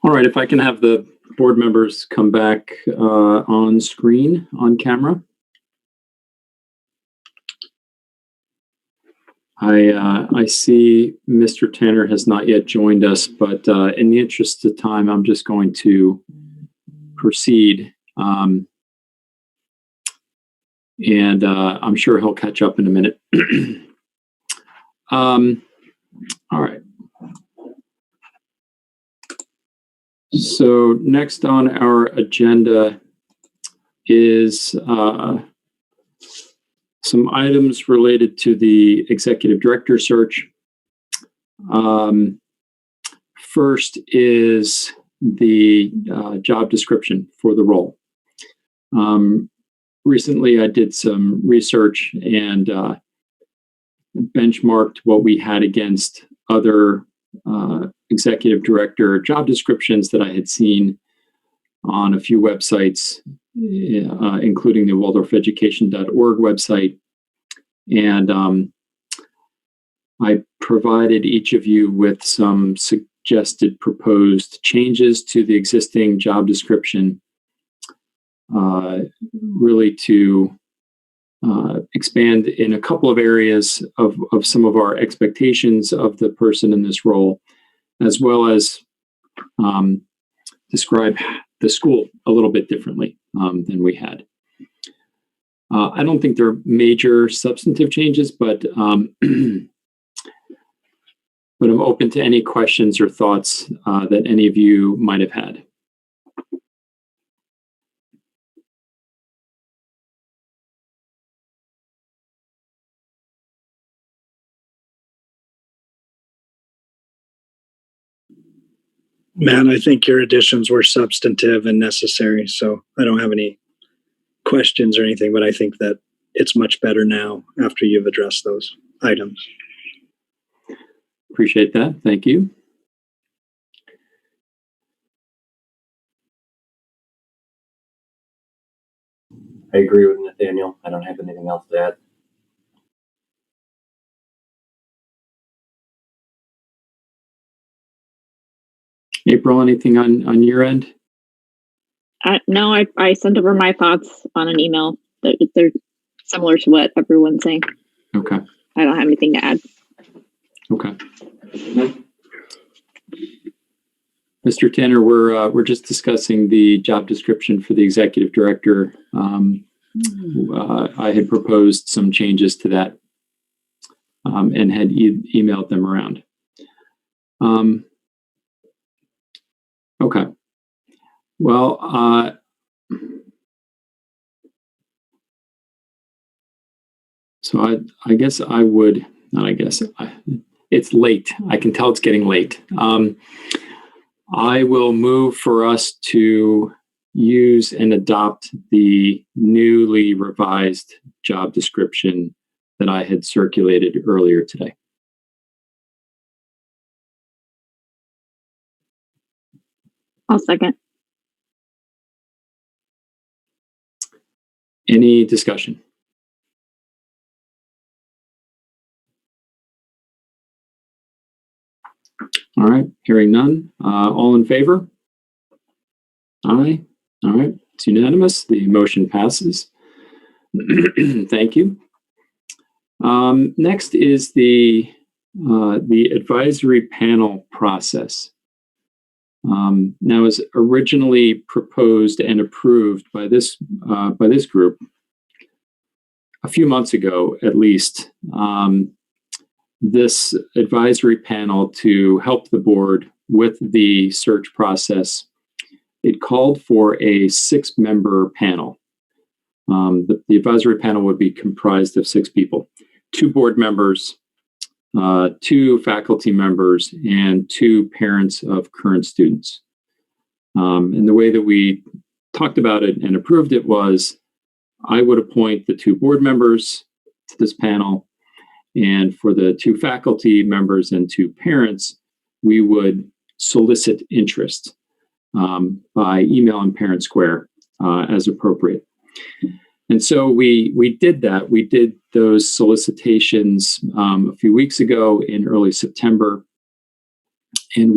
All right, if I can have the board members come back on screen, on camera. I see Mr. Tanner has not yet joined us, but in the interest of time, I'm just going to proceed. And I'm sure he'll catch up in a minute. All right. So next on our agenda is some items related to the executive director search. First is the job description for the role. Recently, I did some research and benchmarked what we had against other executive director job descriptions that I had seen on a few websites, including the waldorfeducation.org website. And I provided each of you with some suggested proposed changes to the existing job description, really to expand in a couple of areas of some of our expectations of the person in this role, as well as describe the school a little bit differently than we had. I don't think there are major substantive changes, but I'm open to any questions or thoughts that any of you might have had. Matt, I think your additions were substantive and necessary, so I don't have any questions or anything, but I think that it's much better now after you've addressed those items. Appreciate that. Thank you. I agree with Nathaniel. I don't have anything else to add. April, anything on your end? No, I sent over my thoughts on an email. They're similar to what everyone's saying. Okay. I don't have anything to add. Okay. Mr. Tanner, we're just discussing the job description for the executive director. I had proposed some changes to that and had emailed them around. Okay. Well, so I guess I would, not I guess, it's late. I can tell it's getting late. I will move for us to use and adopt the newly revised job description that I had circulated earlier today. I'll second. Any discussion? All right, hearing none. All in favor? Aye. All right, it's unanimous. The motion passes. Thank you. Next is the advisory panel process. Now, as originally proposed and approved by this group a few months ago, at least, this advisory panel to help the board with the search process, it called for a 6-member panel. The advisory panel would be comprised of 6 people, 2 board members, 2 faculty members, and 2 parents of current students. And the way that we talked about it and approved it was I would appoint the 2 board members to this panel, and for the 2 faculty members and 2 parents, we would solicit interest by email and Parent Square as appropriate. And so we did that. We did those solicitations a few weeks ago in early September, and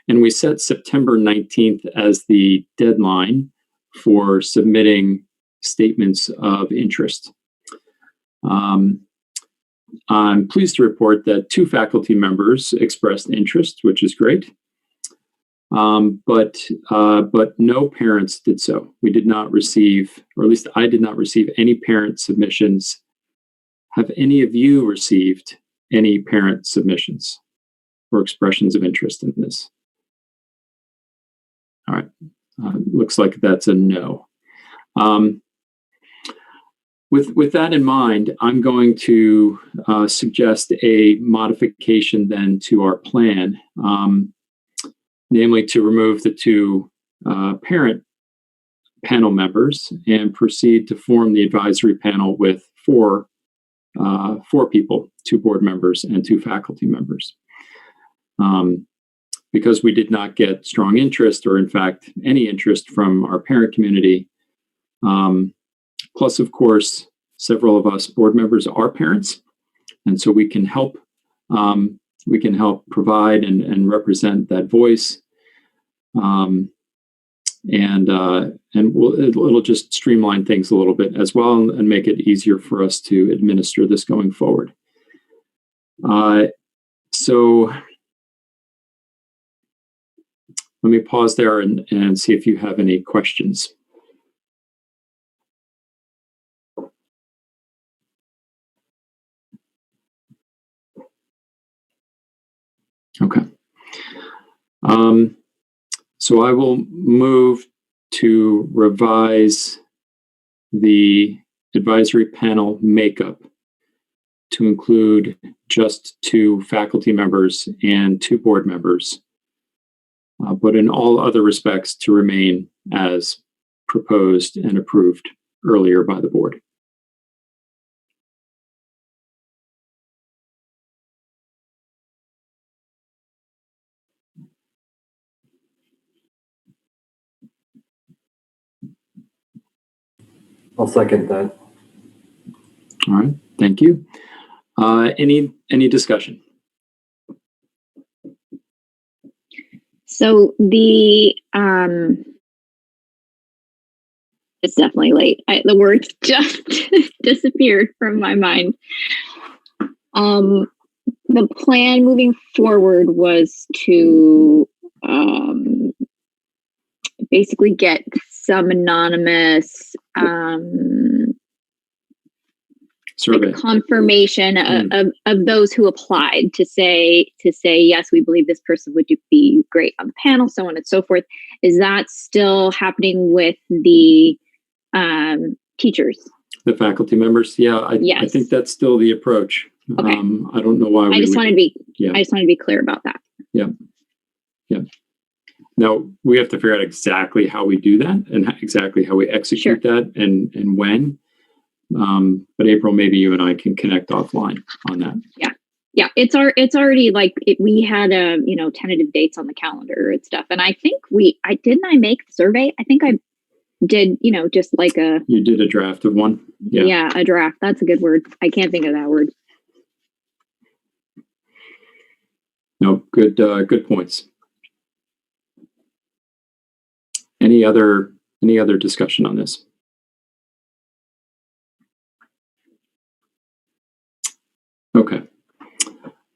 And we set September 19th as the deadline for submitting statements of interest. I'm pleased to report that 2 faculty members expressed interest, which is great. But no parents did so. We did not receive, or at least I did not receive, any parent submissions. Have any of you received any parent submissions or expressions of interest in this? All right. Looks like that's a no. With that in mind, I'm going to suggest a modification then to our plan, namely to remove the 2 parent panel members and proceed to form the advisory panel with 4 people, 2 board members and 2 faculty members. Because we did not get strong interest, or in fact, any interest from our parent community. Plus, of course, several of us board members are parents, and so we can help provide and represent that voice. It'll just streamline things a little bit as well and make it easier for us to administer this going forward. So let me pause there and see if you have any questions. Okay. So I will move to revise the advisory panel makeup to include just 2 faculty members and 2 board members, but in all other respects to remain as proposed and approved earlier by the board. I'll second that. All right, thank you. Any discussion? So it's definitely late. The words just disappeared from my mind. The plan moving forward was to basically get some anonymous Survey. like confirmation of those who applied to say yes, we believe this person would be great on the panel, so on and so forth. Is that still happening with the teachers? The faculty members? Yeah, Yes. I think that's still the approach. Okay. I don't know why I just wanted to be clear about that. Yeah. Now we have to figure out exactly how we do that and exactly how we execute that and when. But April, maybe you and I can connect offline on that. Yeah, it's already we had tentative dates on the calendar and stuff, and I think I make the survey. I think I did, just like a. You did a draft of one. Yeah, a draft. That's a good word. I can't think of that word. No, good points. Any other discussion on this? Okay.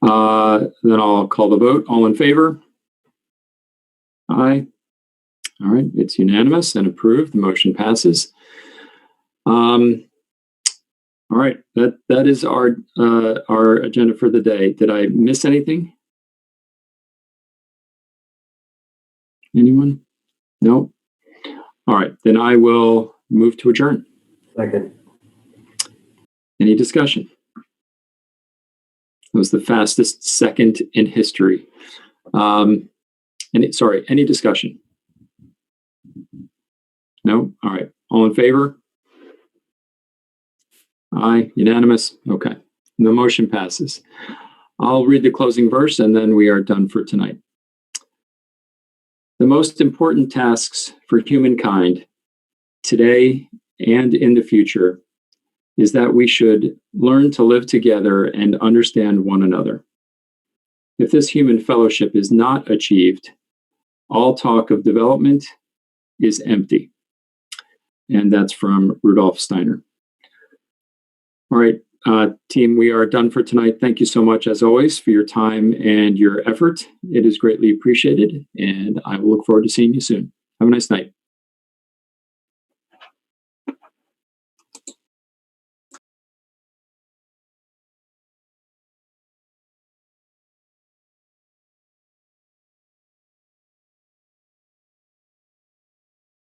Then I'll call the vote. All in favor? Aye. All right. It's unanimous and approved. The motion passes. All right. That is our agenda for the day. Did I miss anything? Anyone? No? All right. Then I will move to adjourn. Second. Any discussion? It was the fastest second in history. Any discussion? No? All right. All in favor? Aye. Unanimous? Okay. The motion passes. I'll read the closing verse and then we are done for tonight. The most important tasks for humankind today and in the future is that we should learn to live together and understand one another. If this human fellowship is not achieved, All talk of development is empty. And that's from Rudolf Steiner. All right, team, we are done for tonight. Thank you so much, as always, for your time and your effort. It is greatly appreciated, and I will look forward to seeing you soon. Have a nice night.